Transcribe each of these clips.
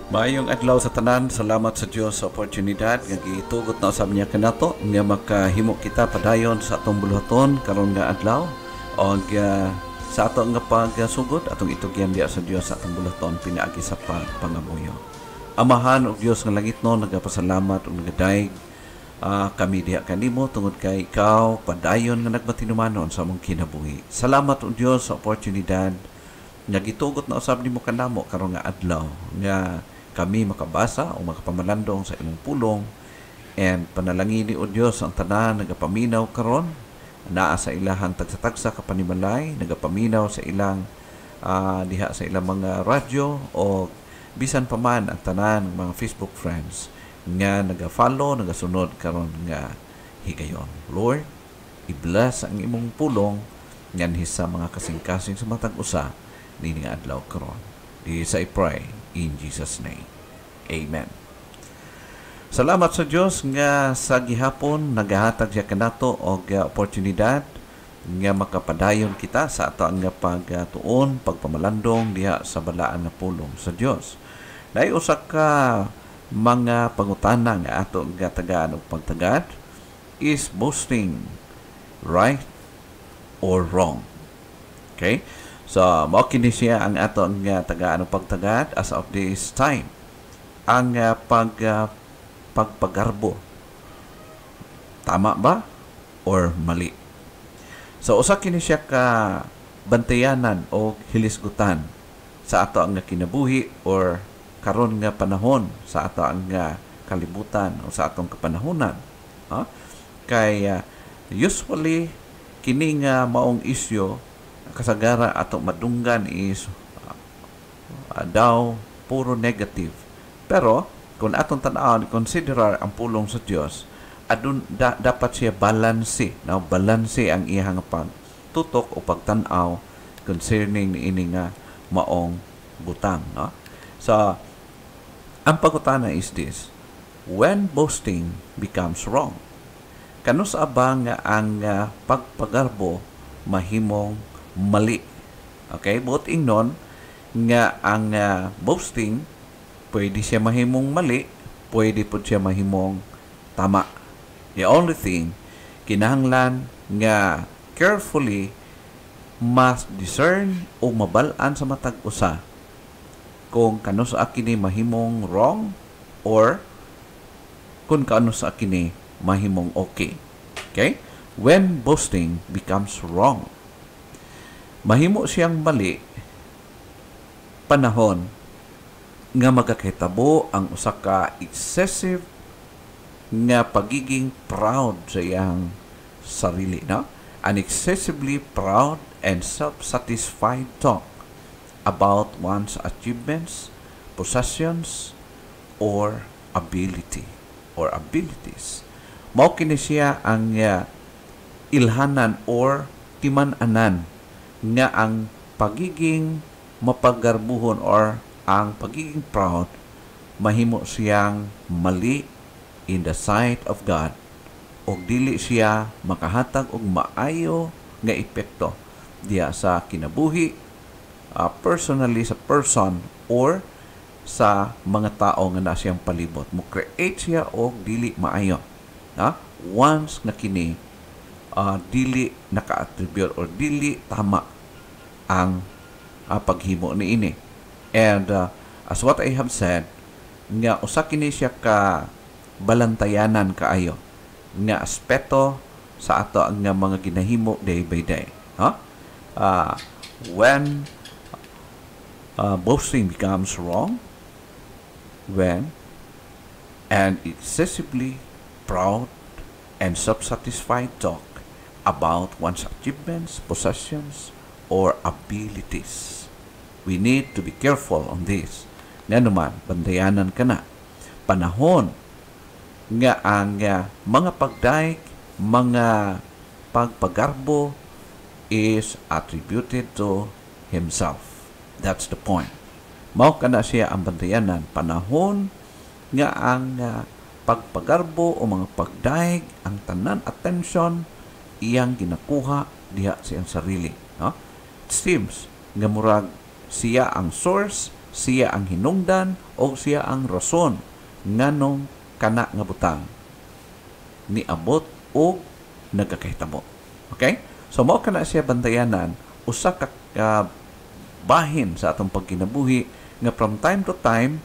Maayong adlaw sa tanan, salamat sa Dios sa oportunidad nga gitugot na usab niya kanato nga makahimo kita padayon sa atong buluhaton karon nga adlaw og sa ato nga pagsugod atong itugyan diya sa Dios sa atong buluhaton pinaagi sa pangamuyo. Amahan og Dios nga langitnon, nagapasalamat ug nagadayeg kami diha kanimo tungod kay ikaw padayon nga nagmatinumanon sa among kinabuhi. Salamat og Dios sa oportunidad nga gitugot na usab nimo kanamo karon nga adlaw nga kami makabasa o makapamalandong sa imong pulong and panalangin ni o Diyos ang tanan nagapaminaw karon naa sa ilahang tagsa-tagsa kapanimalay, nagapaminaw sa ilang diha sa ilang mga radyo o bisan pa man ang tanan mga Facebook friends nga nagafollow, nagasunod karon nga higayon. Lord, i-bless ang imong pulong nganhi sa mga kasing-kasing sa matag usa nini nga adlaw karon. This I pray in Jesus' name. Amen. Salamat sa Dios nga sa gihapon nagahatag siya kanato og oportunidad nga makapadayon kita sa ato nga pagtuon, pagpamalandong diha sa balaan nga pulong sa Dios. Dai usa ka mga pangutana nga ato nga tagaan og pagtagad, is boasting right or wrong? Okay? So, mao kini siya ang ato nga tagaan og pagtagad as of this time. Ang pagpagarbo, tama ba or mali? So, usa kini siya ka bantayanan o hilisgutan sa ato ang kinabuhi or karon nga panahon sa ato ang kalibutan o sa atong kapanahonan. Kay usually kini nga maong isyu kasagara ato madunggan is daw puro negative. Pero kung atong tan-awon considerar ang pulong sa Dios, adun dapat siya balanse, no? Balanse ang iyang pagtutok o pagtan-aw concerning ini nga maong butang, no? So ang pagutana is this: when boasting becomes wrong, kanus abang nga ang pagpagarbo mahimong mali. Okay? But ingnon nga ang boasting pwede siya mahimong mali, pwede po siya mahimong tama. The only thing, kinahanglan nga carefully mas discern o mabalaan sa matag usa kung kano sa akini mahimong wrong or kung kano sa akini mahimong okay. Okay? When boasting becomes wrong, mahimo siyang mali panahon nga magakahitabo ang usa ka excessive nga pagiging proud sa iyang sarili, no? An excessively proud and self-satisfied talk about one's achievements, possessions, or abilities. Mao kini siya ang ilhanan or timan-anan nga ang pagiging mapagarbuhon or ang pagiging proud mahimo siyang mali in the sight of God o dili siya makahatag og maayo nga epekto diya sa kinabuhi, personally sa person or sa mga tao nga na siyang palibot. Mo create siya og dili maayo. Once na kini dili naka-attribute or dili tama ang paghimo ni ini. And as what I have said, nga usa kini siya ka balantayanan kaayo nga aspeto sa ato nga mga ginahimo day by day. When boasting becomes wrong, when an excessively proud and self-satisfied talk about one's achievements, possessions, or abilities. We need to be careful on this. Nga naman, bandayanan ka na. Panahon nga ang mga pagdaig, mga pagpagarbo is attributed to himself. That's the point. Mao ka na siya ang bandayanan. Panahon nga ang pagpagarbo o mga pagdaig, ang tanan attention, iyang ginakuha diha sa iyang sarili. It seems nga murag siya ang source siya ang hinungdan o siya ang rason nganong kana nga butang niabot o nagakahitabo. Okay? So mao kana siya bantayanan usa ka bahin sa atong pagkinabuhi nga from time to time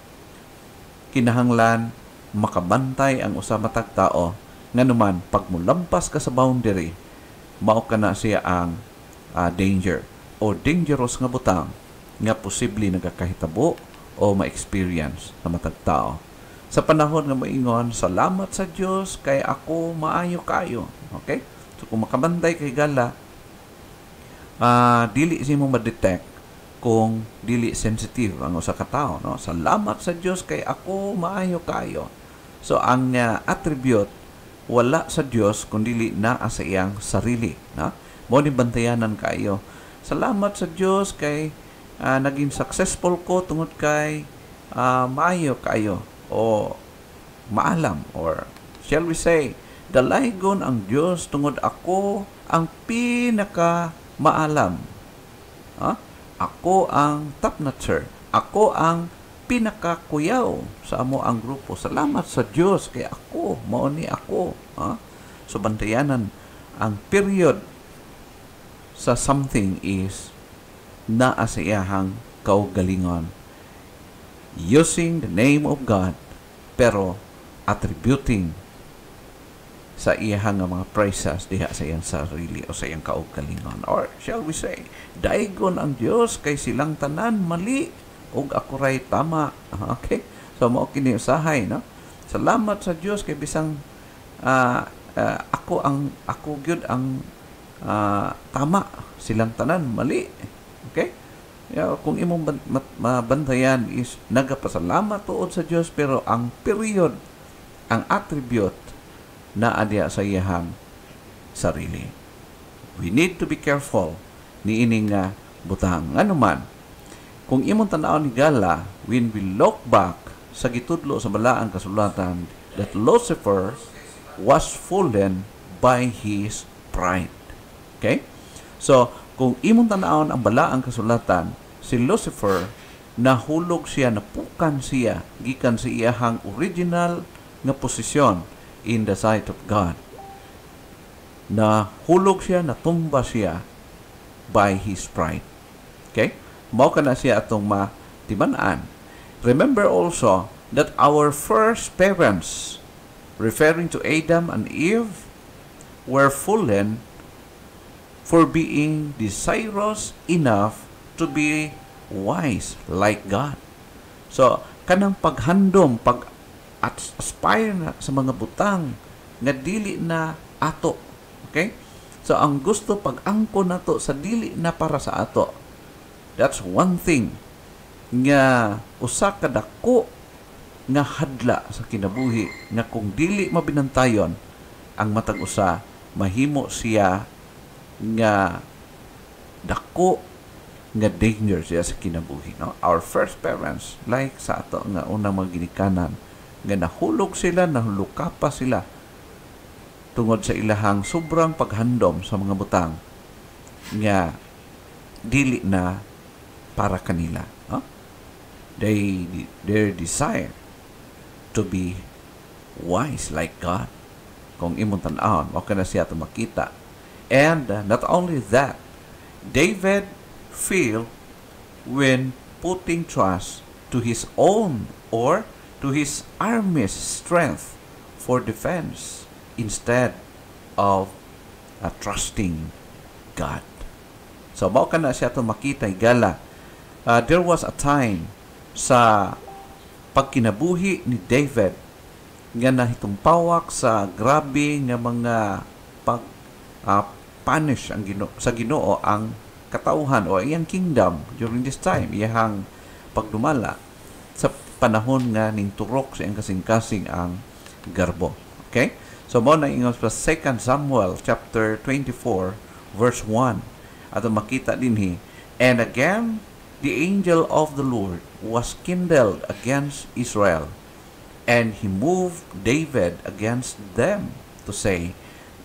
kinahanglan makabantay ang usa matag tao nganuman pag mulampas ka sa boundary mao kana siya ang danger o dangerous nga butang nga posible nagakahitabo o ma-experience sa matag tao. Sa panahon nga moingon, salamat sa Dios kay ako maayo kayo. Okay? So kung makabantay kay gala, dili si mo ma-detect kung dili sensitive ang usa ka tawo, no? Salamat sa Dios kay ako maayo kayo. So ang attribute wala sa Dios kundi naa sa iyang sarili, na? Mo ni bantayanan kayo. Salamat sa Dios kay naging successful ko tungod kay maayo kayo o maalam, or shall we say dalaygon ang Dios tungod ako ang pinaka maalam. Ako ang top notcher. Ako ang pinakakuyaw sa amo ang grupo. Salamat sa Dios kay ako mao ni ako. So bantayanan ang period sa something is naa sa iyahang kaugalingon using the name of God pero attributing sa iyahang mga praises diha sa iyang sarili o sa iyang kaugalingon, or shall we say daigon ang Dios kay silang tanan mali ug ako ray tama. Okay, so mao kini usahay, no? Salamat sa Dios kay bisang ako gyud ang tama, silang tanan mali. Okay? Kung imong mabantayan is nagapasalamat tuod sa Dios pero ang period, ang attribute na adya sa iyahang sarili. We need to be careful ni ining butang. Ano man, kung imong tan-awon ni gala, when we look back sa gitudlo sa balaang kasulatan that Lucifer was fallen by his pride. Okay? So, kung imong tan-awon ang balaang kasulatan, si Lucifer nahulog siya, napukan siya gikan sa iyahang original nga posisyon in the sight of God. Nahulog siya, natumba siya by his pride. Okay? Mao kana siya atong matiman-an. Remember also that our first parents, referring to Adam and Eve, were fallen for being desirous enough to be wise like God. So, kanang paghandom, pag-aspire na sa mga butang nga dili na ato. Okay? So, ang gusto pag-angko nato sa dili na para sa ato. That's one thing nga usa ka dako nga hadla sa kinabuhi nga kung dili mabinantayon ang matag usa, mahimo siya nga dako nga danger siya sa kinabuhi, no? Our first parents, like sa ato nga unang mga ginikanan, nga nahulog sila, nahulukapa sila tungod sa ilahang sobrang paghandom sa mga butang nga dili na para kanila, no? Their desire to be wise like God. Kung imong tan-awon, okay na siya ito makita. And not only that, David failed when putting trust to his own or to his army's strength for defense instead of trusting God. So, mao ka na siya ito makita, igala. There was a time sa pagkinabuhi ni David nga nahitumpawak sa grabe nga mga punish ang sa Ginoo ang katauhan o iyang kingdom during this time, iyang pagdumala sa panahon nga ning turok sa iyang kasing-kasing ang garbo. Okay? So mo na ingon sa 2 Samuel chapter 24 verse 1 ato makita dinhi, and again the angel of the Lord was kindled against Israel, and he moved David against them to say,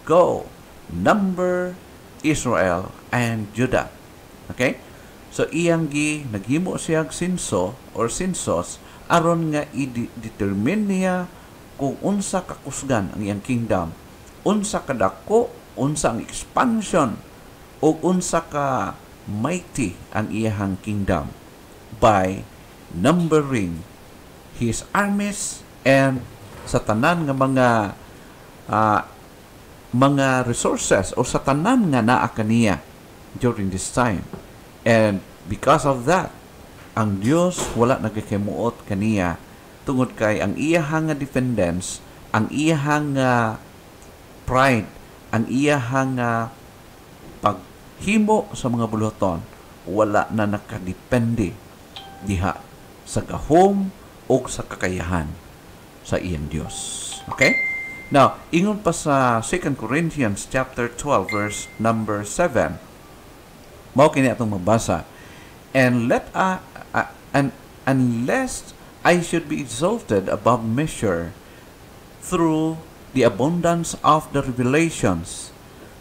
Go, number Israel and Judah. Okay? So iyang naghimo siya sinso or sinsos aron nga i-determine niya kung unsa kakusgan ang iyang kingdom, unsa kadako, unsa ang expansion, o unsa ka mighty ang iyang kingdom by numbering his armies and sa tanan nga mga resources o sa tanan nga naa kaniya during this time. And because of that, ang Dios wala nagkikimuot kaniya tungod kay ang iyahang defendence, ang iyahang pride, ang iyahang paghimo sa mga buluhaton wala na nakadepende diha sa gahom o sa kakayahan sa iyang Dios. Okay? Now, ingon pa sa 2 Corinthians chapter 12 verse number 7. Mao kini atong mabasa. And lest I should be exalted above measure through the abundance of the revelations,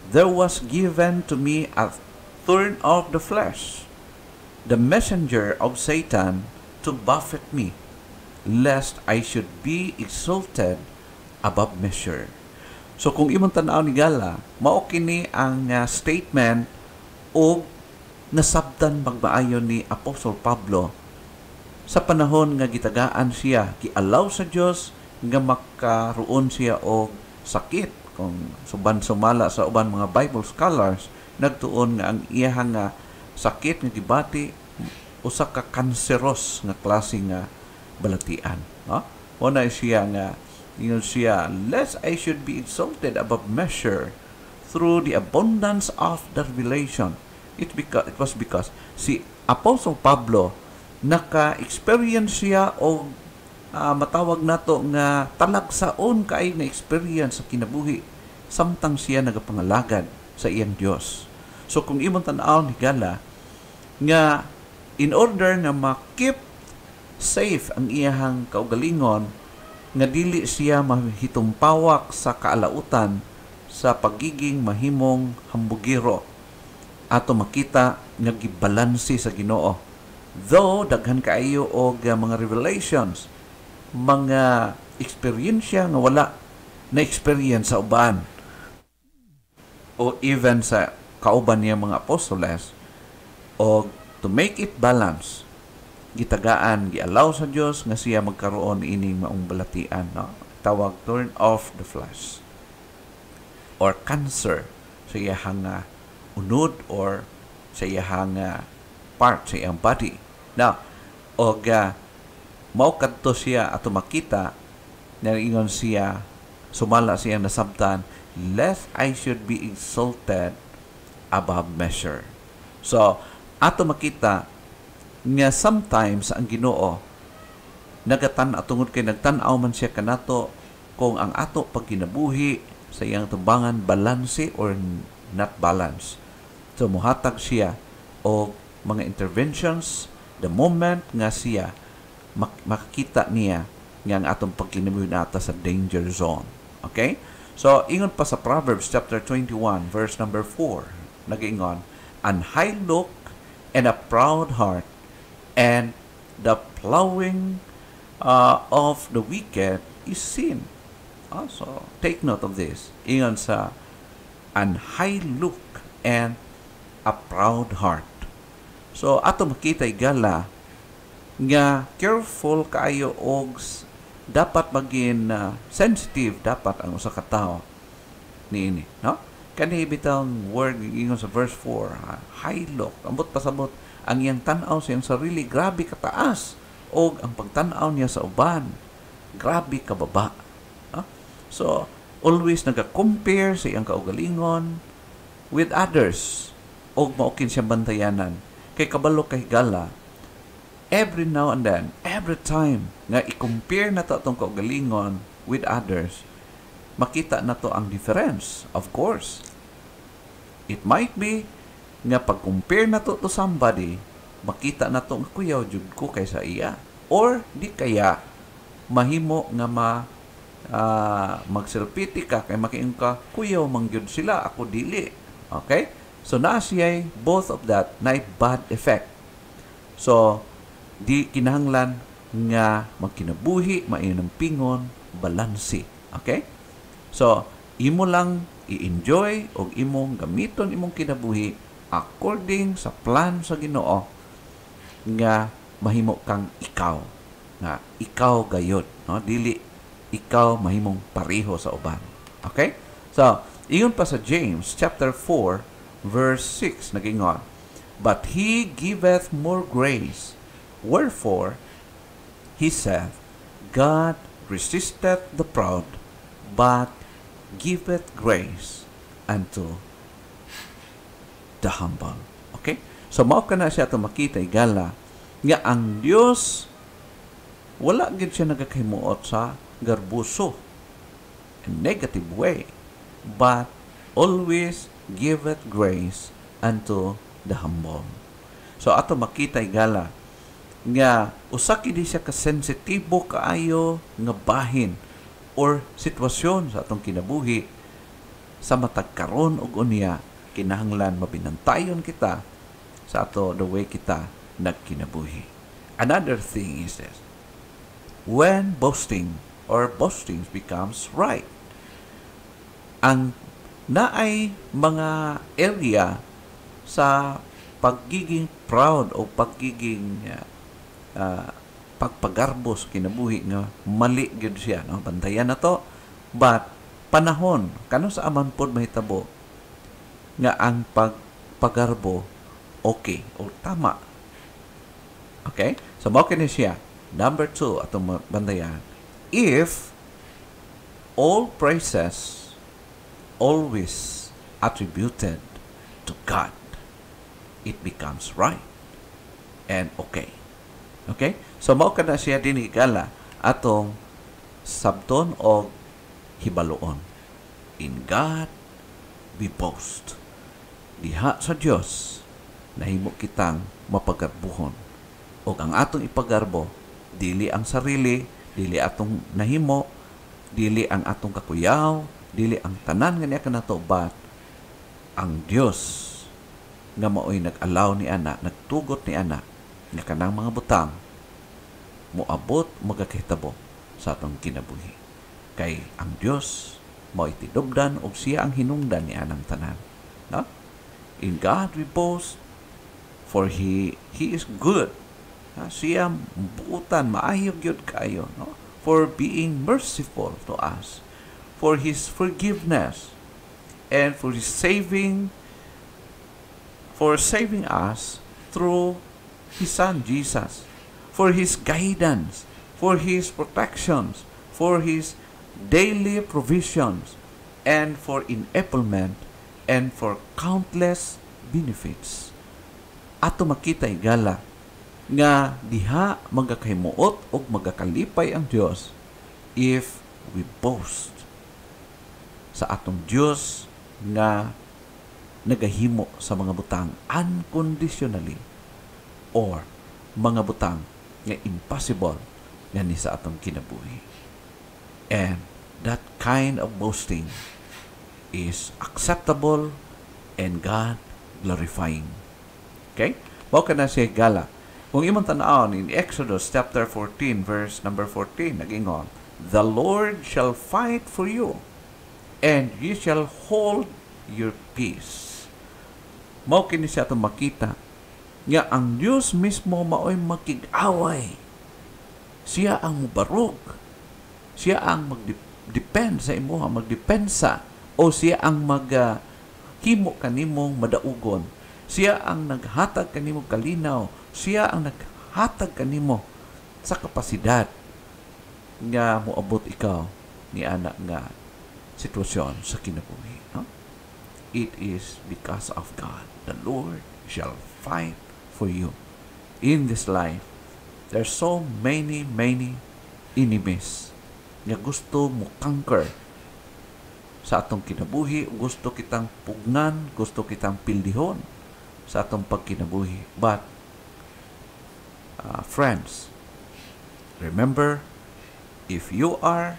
there was given to me a thorn of the flesh, the messenger of Satan, to buffet me, lest I should be exalted above measure. So kung imong tan-aw ni Gala, mao kini ang statement o nasabtan magmaayon ni Apostol Pablo sa panahon nga gitagaan siya, gialaw sa Dios nga makaroon siya og sakit. Kung suban sumala sa uban mga Bible scholars, nagtuon nga ang iyahang sakit nga gibati usa ka kanseros nga klase nga balatian. Una siya nga ingon siya, lest I should be exalted above measure through the abundance of the revelation. It was because si Apostle Pablo naka-experience siya o matawag nato nga talagsaon kaay na experience sa kinabuhi samtang siya nagapangalagad sa iyang Dios. So kung imong tan-aw ni Gala nga in order nga ma-keep safe ang iyahang kaugalingon nga dili siya mahitumpawak sa kaalautan sa pagiging mahimong hambugiro ato makita nga gibalansi sa Ginoo. Though daghan kaayo og mga revelations, mga eksperyensya nga wala na experience sa uban o even sa kauban niya mga apostoles, o to make it balance, gitagaan, gialaw sa Dios nga siya magkaroon ining maong balatian, no? Tawag thorn of the flesh or cancer sa iyahang unod or sa iyahang part sa iyang body. Now, og mao kadto siya ato makita na ingon siya, sumala siya nasabtan, lest I should be exalted above measure. So, ato makita nga sometimes ang Ginoo tungod kay nagtan-aw man siya kanato kung ang ato pagkinabuhi sa iyang tumbangan balanse or not balance. So, muhatag siya o mga interventions the moment nga siya makikita niya nga ang atong pagkinabuhi nata sa danger zone. Okay? So, ingon pa sa Proverbs chapter 21 verse number 4, nag-ingon, an high look and a proud heart and the plowing of the wicked is sin. So, take note of this. Ingon sa an high look and a proud heart. So, ato makita Gala nga careful kaayo og dapat maging sensitive dapat ang usa ka tawo niini, no? Kani bitang word ingon sa verse 4, high look, ambot pasabot ang iyang tan-aw sa iyang sarili grabe kataas og ang pagtan-aw niya sa uban grabe kababa. So, always naga-compare sa iyang kaugalingon with others og maukin siya bantayanan. Kay kabalo kay Gala, every now and then, every time nga i-compare na to itong kaugalingon with others, makita na to ang difference. Of course, it might be nga pag-compare na to somebody, makita na to nga kuyaw jud ko kaysa iya. Or di kaya, mahimo nga magselpiti ka kay makiing ka, kuyaw mangyud sila, ako dili. Okay? So, na siya'y both of that na bad effect So, di kinahanglan nga magkinabuhi, mainom pingon, balansi. Okay? So, imo lang i-enjoy o imong gamiton imong kinabuhi according sa plan sa Ginoo nga mahimo kang ikaw. Nga ikaw gayud, no? Dili ikaw mahimong pareho sa uban. Okay? So, iyon pa sa James chapter 4 verse 6 nagingon, "But he giveth more grace. Wherefore he saith, God resisteth the proud, but giveth grace unto the humble." Okay? So, mao ka na siya ito makita, igala, nga ang Diyos, wala gid siya nagakahimuot sa garbuso, a negative way, but always giveth grace unto the humble. So, ato makita, igala, nga usa kini siya kasensitibo kaayo nga bahin or sitwasyon sa atong kinabuhi sa matag karon ug unya kinahanglan mabinantayon kita sa ato the way kita nagkinabuhi. Another thing is this: when boasting or boastings becomes right, ang naay mga area sa pagiging proud o pagiging pagpagarbos kinabuhi nga mali gyud siya, no? Bantayan na to, but panahon kano sa aman pod mahitabo nga ang pagpagarbo okay o tama. Okay? So mao kini siya number 2 atong bantayan. If all praises always attributed to God, it becomes right and okay. Okay? So, mao ka na siya din igala atong sabton o hibaloon. In God we boast. Diha sa Dios nahimo kitang mapagarbuhon. O ang atong ipagarbo, dili ang sarili, dili atong nahimo, dili ang atong kakuyaw, dili ang tanan nga niya kanato, but ang Dios nga maoy nag-allow ni ana, nagtugot ni ana nga kanang mga butang moabot magakahitabo sa atong kinabuhi. Kay ang Dios maoy tidobdan og siya ang hinungdan ni anang tanan. No? In God we boast, for He is good. Siya buutan, maayog yun kayo, no? For being merciful to us, for His forgiveness, and for saving us through His Son Jesus, for His guidance, for His protections, for His daily provisions, and for enablement, and for countless benefits. Ato makita igala nga diha magakahimuot o magakalipay ang Dios if we boast sa atong Dios nga nagahimo sa mga butang unconditionally or mga butang nga impossible nga ni sa atong kinabuhi. And that kind of boasting is acceptable and God glorifying. Okay? Mao kana siya gala. Kung imong tan-awon in Exodus chapter 14 verse number 14 nagingon, "The Lord shall fight for you, and you shall hold your peace." Mao kini siya atong makita nga ang Dios mismo maoy makig-away. Siya ang mubarog. Siya ang magdepend sa imo, magdepensa, o siya ang himo kanimong madaugon. Siya ang naghatag kanimo kalinaw. Siya ang naghatag kanimo sa kapasidad nga moabot ikaw ni anak nga sitwasyon sa kinabuhi. No? It is because of God. The Lord shall fight for you. In this life, there's so many enemies nga gusto mo conquer sa atong kinabuhi, gusto kitang pugnan, gusto kitang pildihon sa atong pagkinabuhi. But, friends, remember, if you are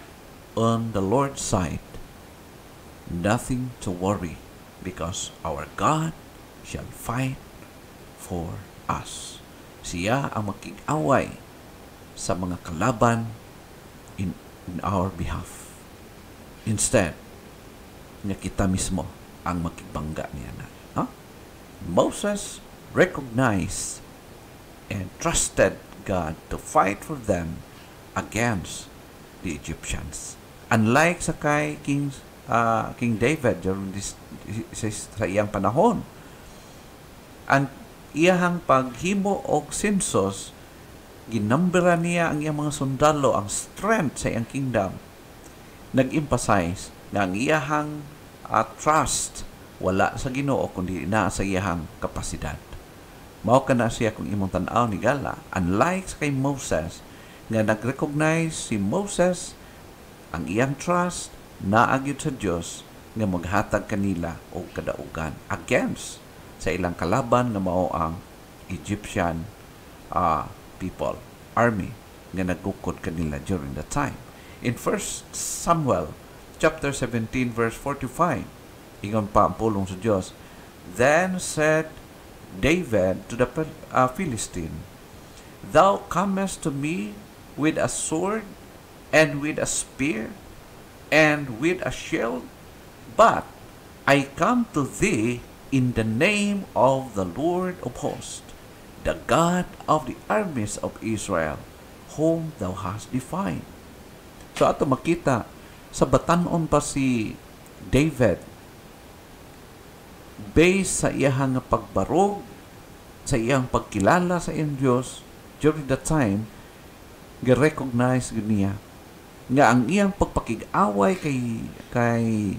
on the Lord's side, nothing to worry, because our God shall fight for us. Siya ang makig-away sa mga kalaban in our behalf. Instead, nga kita mismo ang makigbangga niya na. Huh? Moses recognized and trusted God to fight for them against the Egyptians. Unlike sa kay King David during sa iyang panahon, ang iyahang paghimo og sensus, ginambera niya ang iyang mga sundalo, ang strength sa iyang kingdom. Nag-emphasize na ang iyahang trust wala sa Ginoo kundi na sa iyahang kapasidad. Mao kana siya kung imong tan-aw ni gala, unlike kay Moses nga nag-recognize si Moses ang iyang trust naagid sa Dios nga maghatag kanila og kadaugan against sa ilang kalaban nga mao ang Egyptian people, army nga nagukod kanila during that time. In 1 Samuel chapter 17 verse 45, ingon pa ang pulong sa Dios, "Then said David to the Philistine, Thou comest to me with a sword and with a spear and with a shield, but I come to thee in the name of the Lord of hosts, the God of the armies of Israel, whom thou hast defied." So ato makita, sa batanon pa si David, based sa iyang pagbarog, sa iyang pagkilala sa iyang Diyos, during that time, gi-recognize niya nga ang iyang pagpakig-away kay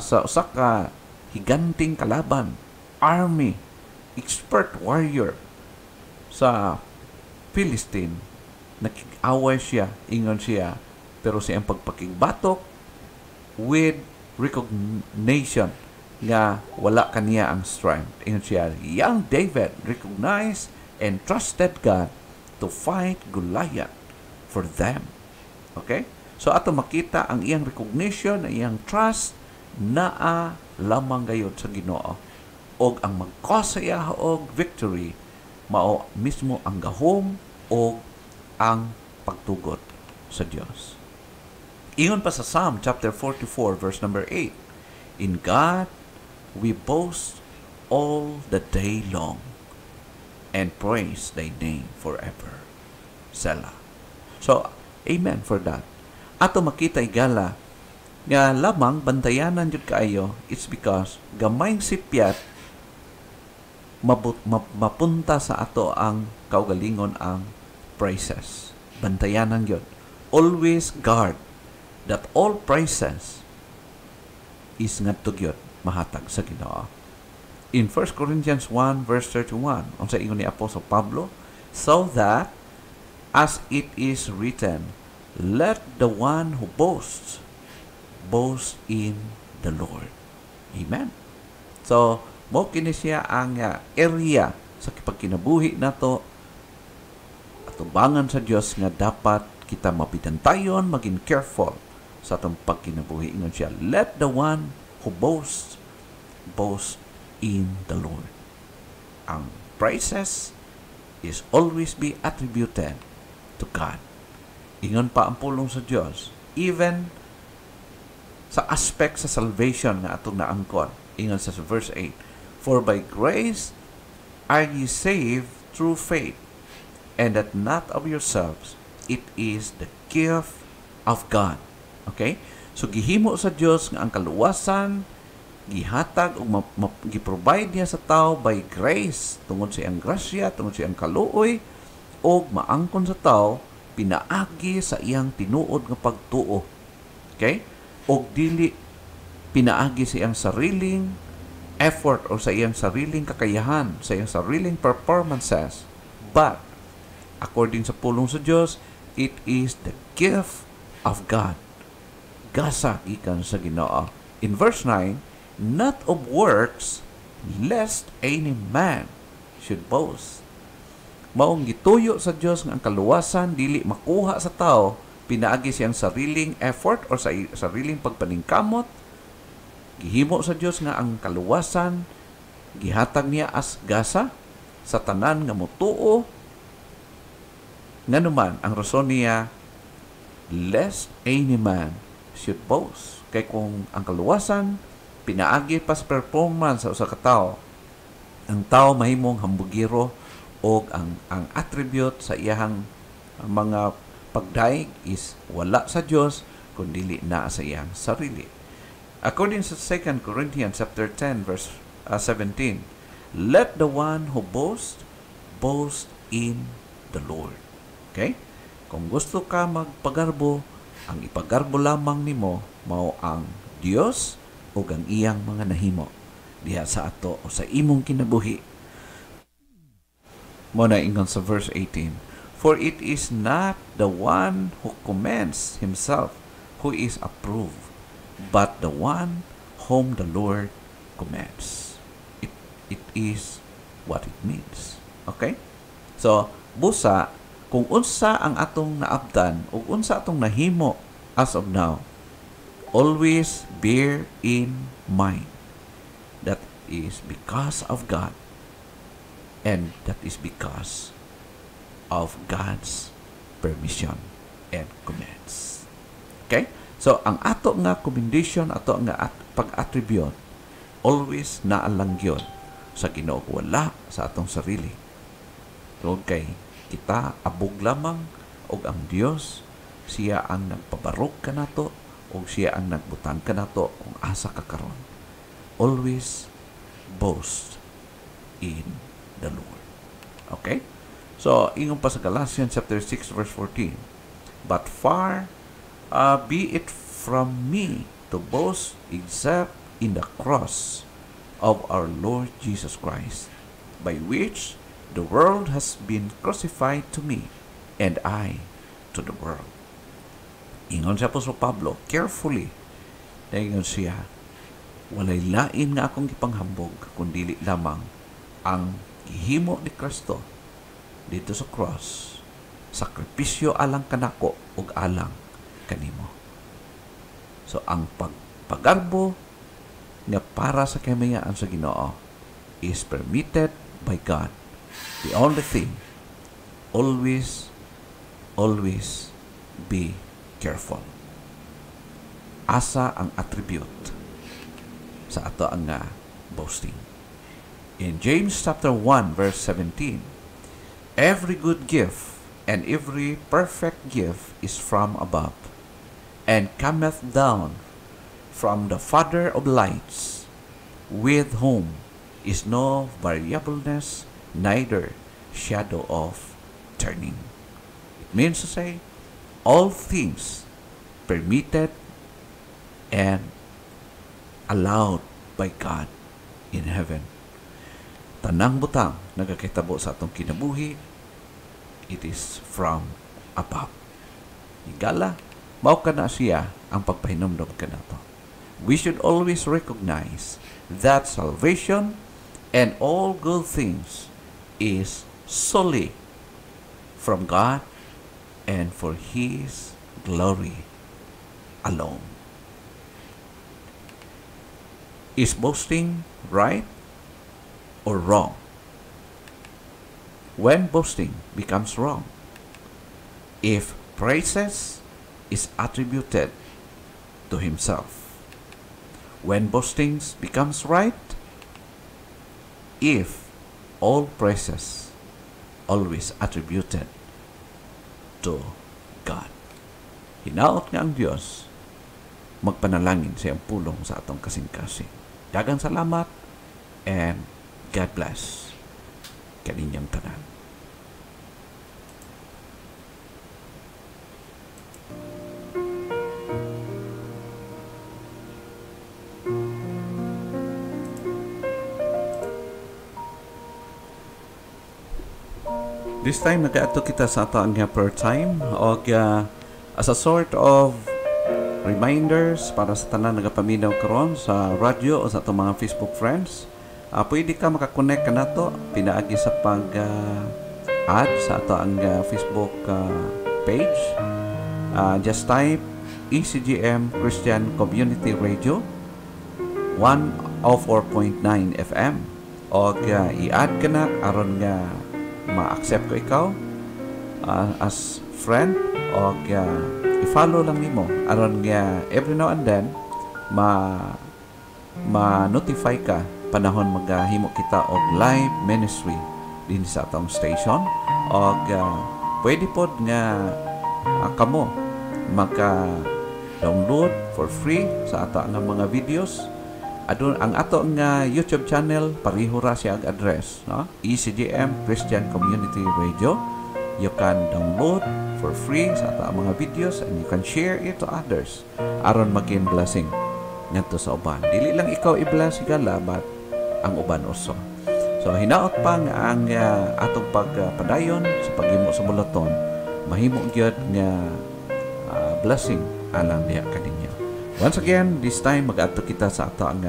sa usa ka higanting kalaban, army, expert warrior sa Philistine, nakig-away siya, ingon siya, pero siyang pagpakigbatok with recognition nga wala kaniya ang strength. Ingon siya, young David recognized and trusted God to fight Goliath for them. Okay? So ato makita ang iyang recognition, ang iyang trust naa lamang gayud sa Ginoo. Og ang mag-cause sa iya og victory mao mismo ang gahom o ang pagtugot sa Dios. Ingon pa sa Psalm chapter 44 verse number 8, "In God we boast all the day long and praise thy name forever." Selah. So, amen for that. Ato makita igala nga lamang bantayanan jud kaayo, it's because gamayng sipyat mapunta sa ato ang kaugalingon ang praises. Bantayanan yun. Always guard that all praises is ngadto gyud mahatag sa Ginoo. In 1 Corinthians 1 verse 31, unsa ingon ni Apostol Pablo, "So that as it is written, let the one who boasts boast in the Lord." Amen. So, mo kini siya ang area sa pagkinabuhi nato atubangan sa Dios nga dapat kita mabidantayon, maging careful sa atong pagkinabuhi. Ingon siya, "Let the one who boasts boast in the Lord." Ang praises is always be attributed to God. Ingon pa ang pulong sa Dios, even sa aspect sa salvation nga atong naangkon. Ingon sa verse 8, "For by grace are ye saved through faith, and that not of yourselves, it is the gift of God." Okay? So gihimo sa Dios nga ang kaluwasan gihatag o giprovide niya sa tao by grace, tungod sa iyang grasya, tungod sa iyang kaluoy, o maangkon sa tao pinaagi sa iyang tinuod nga pagtuo. Okay? O dili pinaagi sa iyang sariling effort o sa iyang sariling kakayahan, sa iyang sariling performances, but according sa pulong sa Dios, it is the gift of God. Gasa gikan sa Ginoo. In verse 9, "Not of works, lest any man should boast." Maong gituyo sa Dios nga ang kaluwasan dili makuha sa tao pinaagi siyang sariling effort o sa sariling pagpaningkamot. Gihimo sa Dios nga ang kaluwasan gihatag niya as gasa sa tanan nga motuo nga naman ang rason niya, lest any man should boast. Kay kung ang kaluwasan pinaagi pa sa performance sa usa ka tawo, ang tawo mahimong hambugiro o ang attribute sa iyang mga pagdaig is wala sa Dios kundi na sa iyang sarili. According to 2 Corinthians chapter 10 verse 17, let the one who boast in the Lord. Okay? Kung gusto ka magpagarbo, ang ipagarbo lamang nimo mao ang Dios o ang iyang mga nahimo diha sa ato o sa imong kinabuhi. Mo na ingon sa verse 18, for it is not the one who commends himself who is approved, but the one whom the Lord commends. It is what it means. Okay? So, busa, kung unsa ang atong naabdan o unsa atong nahimo as of now, always bear in mind that is because of God, and that is because of God's permission and commands. Okay? So, ang ato nga commendation, ato nga pag-attribute, always naalang yun sa Ginoo, wala sa atong sarili. Tungod kay kita abog lamang og ang Dios siya ang nagpabarok kanato o siya ang nagbutang kanato kung asa ka karon. Always boast in the Lord. Okay? So, ingon pa sa Galatians chapter 6 verse 14. But far be it from me to boast except in the cross of our Lord Jesus Christ, by which the world has been crucified to me, and I to the world. Ingon si Apostol Pablo, carefully, ingon siya, walay lain nga akong ipanghambog, kundi lamang ang gihimo ni Kristo dito sa cross, sakripisyo alang kanako ug alang kanimo. So, ang pagpagarbo nga para sa kamayaan sa Ginoo is permitted by God. The only thing, always be careful. Asa ang attribute sa ato ang boasting. In James chapter 1 verse 17, every good gift and every perfect gift is from above, and cometh down from the Father of lights, with whom is no variableness, neither shadow of turning. It means to say, all things permitted and allowed by God in heaven. Tanang butang nagakitabo sa atong kinabuhi, it is from above. Higala, mao kana siya ang pagpahinumdom kanato. We should always recognize that salvation and all good things is solely from God and for His glory alone. Is boasting right or wrong? When boasting becomes wrong, if praises is attributed to himself. When boasting becomes right, if all praises always attributed to God. Hinaot nga ang Diyos, magpanalangin siyang pulong sa atong kasing-kasing. Daghang salamat and God bless kaninyang tanan. This time, nag-aato kita sa ato ang prayer time o as a sort of reminders para sa tanan nagapaminaw karon sa radio o sa atong mga Facebook friends. Pwede ka makakonect ka nato pinaagi sa pag-add sa ato ang Facebook page. Just type ECGM Christian Community Radio 104.9 FM o i-add ka na aron nga ma-accept ko ikaw as friend o i-follow lang nimo aron nga every now and then ma-notify ka panahon maghimo kita og live ministry din sa atong station o pwede pod nga kamo maka-download for free sa ato nga mga videos. Adun ang ato nga YouTube channel pareho ra siya ang address, no? ECGM Christian Community Radio. You can download for free sa ato mga videos and you can share it to others aron maging blessing ngadto sa uban. Dili lang ikaw i-bless sigala but ang uban also. So hinaot pa nga ang atong pagpadayon sa paghimo sa bulaton mahimo gyud nga blessing alang diha kaninyo. Once again, this time mag-adto kita sa ato ang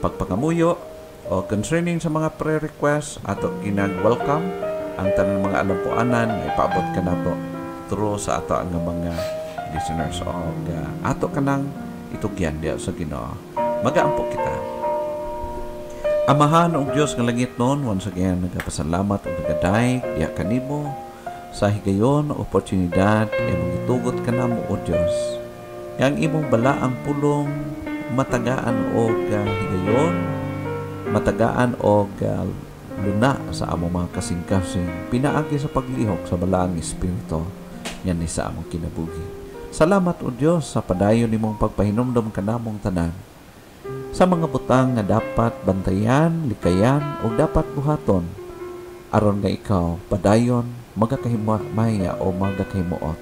pagpangamuyo o concerning sa mga prayer requests ato ginag-welcome ang tanang mga alampuanan na ipaabot ka na po through sa ato ang mga listeners o ato kanang itugyan diya sa Ginoo. Magaampo kita. Amahan og Dios nga langit noon, once again nagapasalamat og nagaday diya kanimo sa higayon oportunidad imong itugot kanamo o Dios. Yang imong balaang pulong matagaan og higayon, matagaan og luna sa among mga kasing-kasing, pinaagi sa paglihok sa balaang espiritu yan ni sa among kinabuhi. Salamat o Dios sa padayon nimong pagpahinumdom kanamong tanan sa mga butang nga dapat bantayan, likayan o dapat buhaton aron nga ikaw padayon magakahimaya o magakahimuot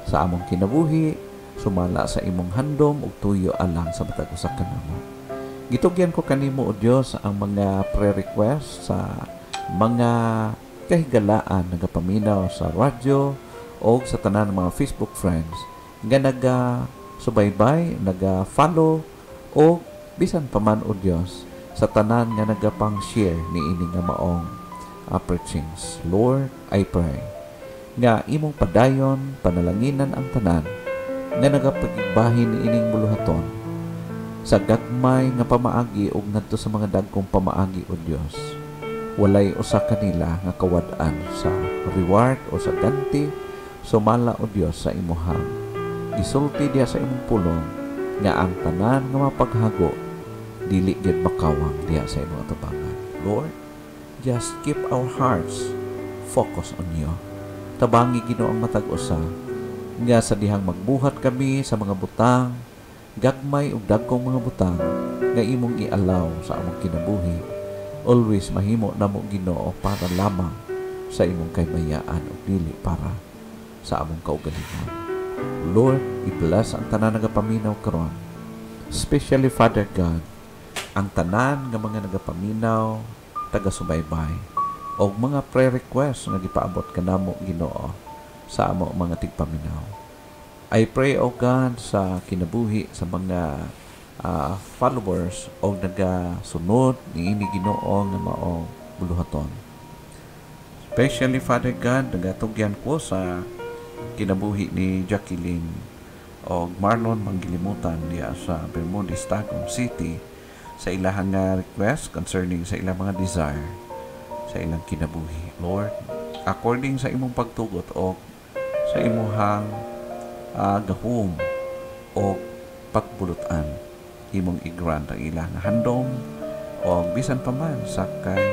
sa among kinabuhi, sumala sa imong handom ug tuyo alang sa matag usa kanamo. Gitugyan ko kanimo o Dios ang mga prayer request sa mga kahigalaan nagapaminaw sa radyo o sa tanan ng mga Facebook friends nga subaybay, naga-follow o bisan pa man o Dios sa tanan nga nagapang-share ni ini nga maong preachings. Lord, I pray nga imong padayon, panalanginan ang tanan nga nagapagigbahin ni ining buluhaton sa gagmay nga pamaagi ug ngadto sa mga dagkong pamaagi o Dios. Walay usa kanila nga kawad-an sa reward o sa ganti sumala o Dios sa imuhang gisulti diya sa imong pulong nga ang tanan nga mapaghago dili gyud makawang diya sa imong atubangan. Lord, just keep our hearts focused on you. Tabangi Ginoo ang matag usa nga sa dihang magbuhat kami sa mga butang, gagmay ug dagkong mga butang nga imong ialaw sa among kinabuhi. Always mahimo namo Ginoo para lamang sa imong kaymayaan ug dili para sa among kaugalingon. Lord, i-bless ang tanan nagapaminaw karon. Especially Father God, ang tanan nga mga nagapaminaw taga-subaybay o mga prayer requests nga gipaabot kanamo Ginoo sa amo mga tigpaminaw. I pray o God sa kinabuhi sa mga followers o nagasunod ni ini Ginoo nga maong buluhaton. Especially Father God, nagatugyan ko sa kinabuhi ni Jacqueline o Marlon Manggilimutan diya sa Bermudez, Tagum City sa ilang request concerning sa ilang mga desire sa ilang kinabuhi. Lord, according sa imong pagtugot o sa imuhang gahom o pagbulutan, imong i-grant ang ilang handom o bisan pa man sa kay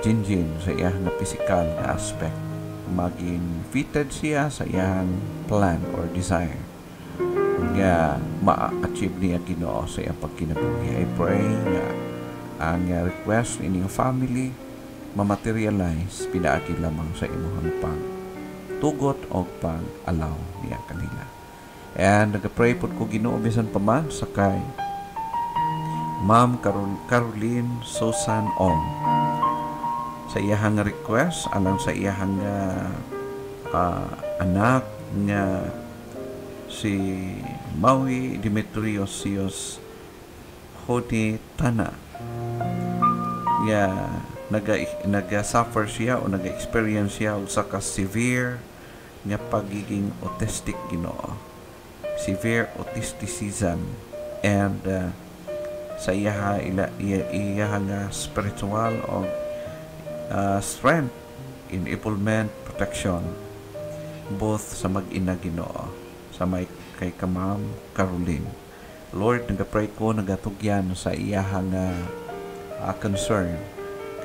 Jinjin sa iyang physical na aspect maging fitted siya sa iyang plan or desire nga ma-achieve niya Ginoo sa iyang pagkinabuhi. I pray nga ang request ng inyong family ma-materialize pinaagi lamang sa imong pang tugot o pang-alaw niya kanila. And nag-pray po ko Ginoo bisan pa man sa kay Ma'am Caroline Susan Ong sa iyang request alang sa iyang anak nga si Maui Demetrios Hodi Tana nga naga-suffer siya o naga-experience siya sa ka-severe nga pagiging autistic Ginoo, severe autisticism, and sa iya nga spiritual o strength, enablement, protection, both sa mag-ina Ginoo, sa may kay Ma'am Caroline. Lord, nagapray ko, nagatugyan sa iya nga concern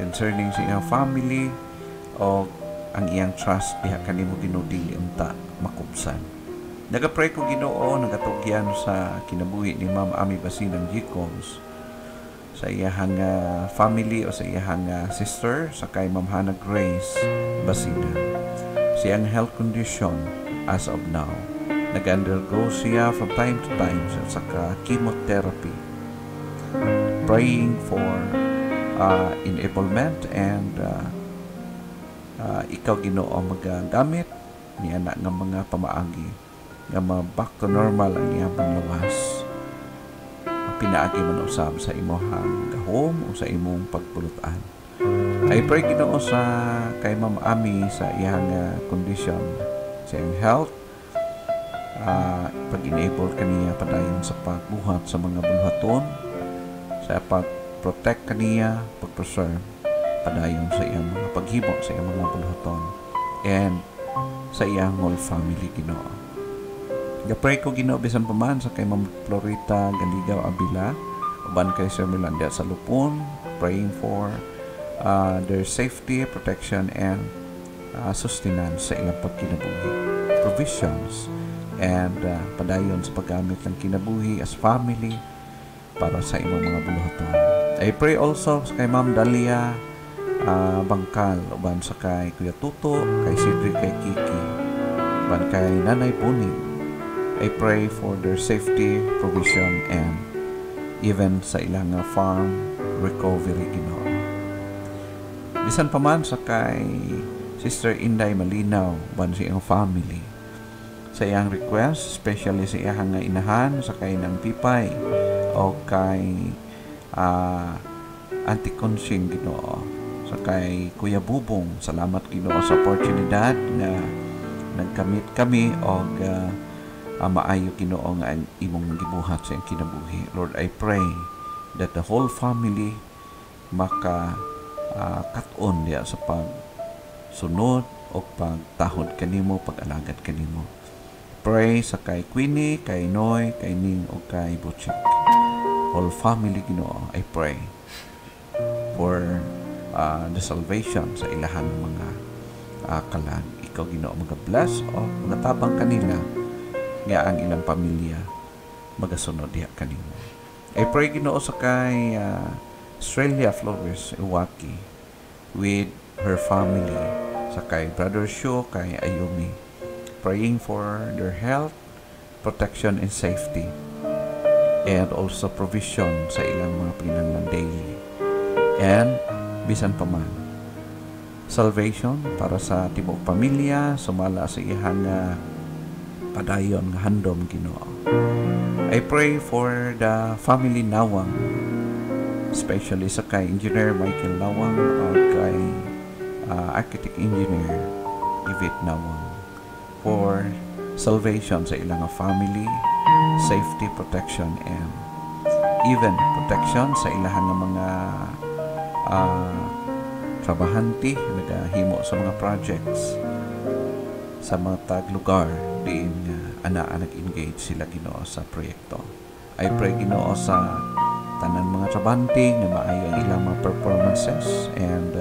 concerning sa iyang family o ang iyang trust diha kanimo Ginoo dili unta makubsan. Nagapray ko Ginoo, nagatugyan sa kinabuhi ni Ma'am Ami Basinang Gicoms, sa iyang family o sa iyang sister sa kay Ma'am Hannah Grace Basina. Siyang health condition as of now, nag-undergo siya from time to time sa chemotherapy. Praying for enablement and ikaw Ginoo magagamit niya na nga mga pamaagi nga back to normal ang iyang panglawas. Pinaagi man usab sa imong gahom o sa imong pagpulutan. I pray Ginoo sa kay Ma'am Ami sa iyang condition, sa iyang health, pag-enable kaniya padayon sa pagbuhat sa mga buluhaton, sa pag-protect kaniya, pag-preserve padayon sa iyang mga paghimo sa iyang mga buluhaton, and sa iyang whole family Ginoo. Gapray ko Ginoo bisan pa man sa kay Ma'am Florita Galigaw Abila, uban kay Sir Melandia sa Lupon, praying for their safety, protection, and sustenance sa ilang pagkinabuhi, provisions, and padayon sa paggamit ng kinabuhi as family para sa imong mga buluhaton. I pray also kay Ma'am Dalia Bangkal, uban sa kay Kuya Tuto, kay Cedric, kay Kiki, uban kay Nanay Puning. I pray for their safety, provision, and even sa ilang farm recovery Ginoo. Bisan pa man sa kay Sister Inday Malinaw, uban sa iyang family, sa iyang request, especially sa iyang inahan, sa kay ng Pipay o kay Auntie Consing Ginoo, sa kay Kuya Bubong. Salamat Ginoo sa oportunidad na nagkamit kami o maayo Ginoo nga imong gibuhat sa iyang kinabuhi. Lord, I pray that the whole family maka katon diya sa pagsunod o pagtahod kanimo, pag-alagad kanimo. Pray sa kay Queenie, kay Noy, kay Ning o kay Butchik. Whole family Ginoo, I pray for the salvation sa ilahang mga kalag. Ikaw Ginoo mag-bless o magatabang kanila nga ang ilang pamilya magasunod diha kanimo. I pray Ginoo sa kay Australia Flores Iwaki with her family, sa kay Brother Shu, kay Ayumi, praying for their health, protection, and safety, and also provision sa ilang mga pinanglan daily, and bisan pa man salvation para sa tibuok pamilya sumala sa iyang padayon nga handom Ginoo. I pray for the family Nawang, especially sa kay Engineer Michael Nawang o kay Architect Engineer Yvette Nawang, for salvation sa ilang family, safety, protection, and even protection sa ilang mga trabahante nagahimo sa mga projects sa mga taglugar diin ana nag-engage sila Ginoo sa proyekto. I pray Ginoo sa tanan mga trabahante na maayo ang ilang mga performances and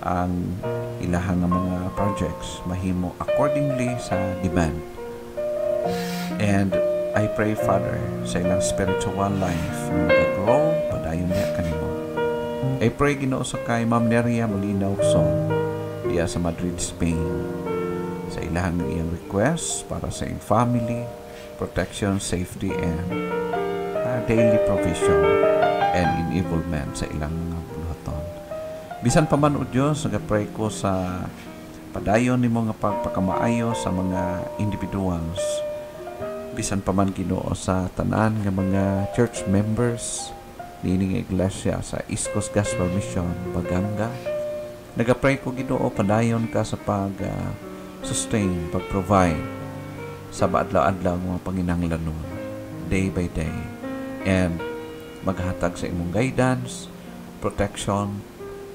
ang ilahang mga projects mahimo accordingly sa demand. And I pray Father sa ilang spiritual life na nag-grow padayon niya kanimo. I pray Ginoo sa kay Ma'am Neria Molina Uxon diya sa Madrid, Spain, sa ilahang iyang request para sa iyang family, protection, safety, and daily provision and enablement sa ilang mga buluhaton. Bisan pa man o Diyos, nag-pray ko sa padayon ni mga pagpakamaayo sa mga individuals. Bisan pa man Ginoo sa tanan ng mga church members nining iglesia sa East Coast Gospel Mission, Baganga. Nag-pray ko Ginoo, padayon ka sa sustain, pag-provide sa adlaw-adlaw mga panginahanglanon day by day, and maghatag sa imong guidance, protection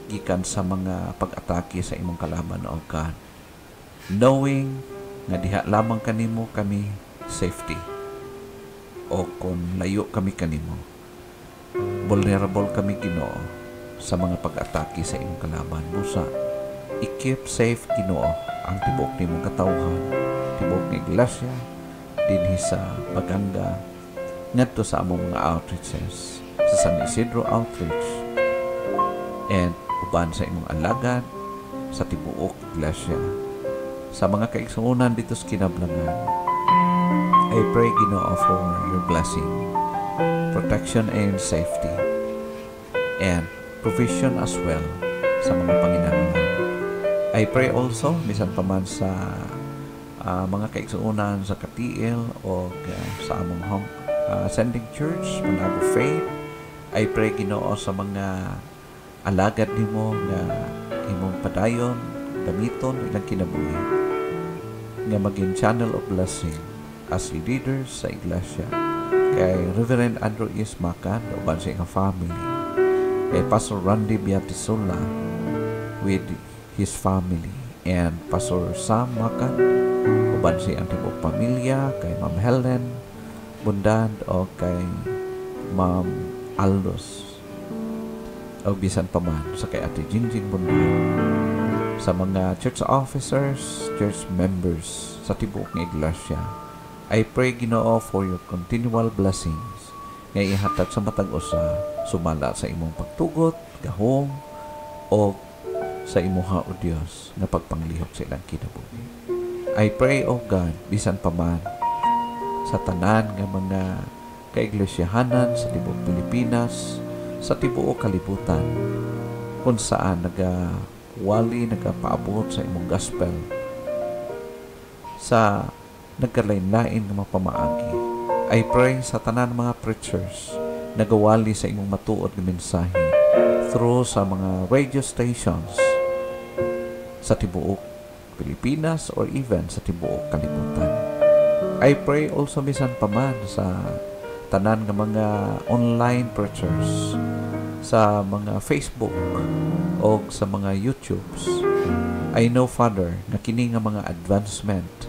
gikan sa mga pag-atake sa imong kalaban, O God. Knowing nga diha lamang kanimo kami safety, o kung layo kami kanimo, vulnerable kami, Ginoo, sa mga pag-atake sa imong kalaban. Busa i-keep safe, Ginoo, ang tibok nimong katawhan, tibok ng iglesia dinhi sa Baganga, ngadto sa among mga outreaches sa San Isidro Outreach, and uban sa imong alagad sa tibuok iglesia, sa mga kaigsuonan dito sa Kinablangan. I pray, Ginoo, for your blessing, protection and safety, and provision as well sa mga panginahanglan. I pray also bisan pa man sa mga kaigsuonan sa Katiil o sa among home sending church, Manago Faith. I pray, Ginoo, sa mga alagad nimo nga imong padayon gamiton ilang kinabuhi nga maging channel of blessing as leaders sa iglesia, kay Reverend Andrew Ismacan uban sa iyang family, kay Pastor Randy Biatisula with his family, and Pastor Sam Macan uban sa iyang tibok pamilya, kay Ma'am Helen Bundan o kay Ma'am Aldos, o bisan pa man sa kay Ate Jingjing Bundan, sa mga church officers, church members sa tibok ng iglesia. I pray, Ginoo, for your continual blessings nga ihatag sa matag usa, sumala sa imong pagtugot, gahom, o sa imuha, O Dios, nga pagpanglihok sa ilang kinabuhi. I pray, O God, bisan pa man sa tanan nga mga kaiglesiyahanan sa tibuok Pilipinas, sa tibuok kalibutan, kung saan nagapaabot sa imong gospel sa nagkalain-lain nga mapamaagi. I pray sa tanan mga preachers nagawali sa imong matuod nga mensahe through sa mga radio stations sa tibuok Pilipinas or even sa tibuok kalibutan. I pray also bisan pa man sa tanan nga mga online preachers sa mga Facebook o sa mga YouTubes. I know, Father, nga kini nga mga advancement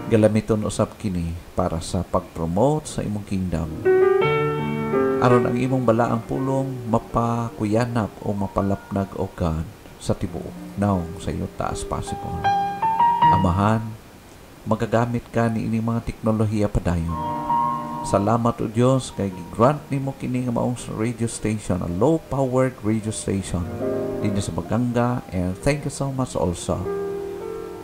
galamiton usab kini para sa pag-promote sa imong kingdom, aron ang imong balaang pulong mapakuyanap o mapalapnag, O God, sa tibuok naong sa iyo taas possible. Amahan, magagamit ka ni ining mga teknolohiya padayon. Salamat, O Diyos, kay grant nimo kini nga maong radio station, a low-powered radio station din sa Baganga, and thank you so much also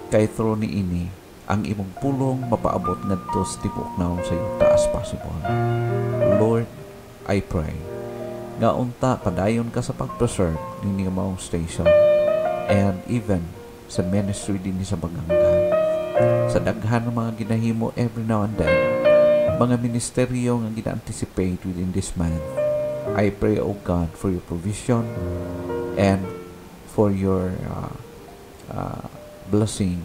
kay through ni ini ang imong pulong mapaabot ngadto sa tibuok naong sa iyo taas possible. Lord, I pray nga unta padayon ka sa pag-preserve nini nga maong station and even sa ministry din sa Baganga, sa daghan ng mga ginahimo every now and then, mga ministeryo nga gina-anticipate within this month. I pray, O God, for your provision and for your blessing,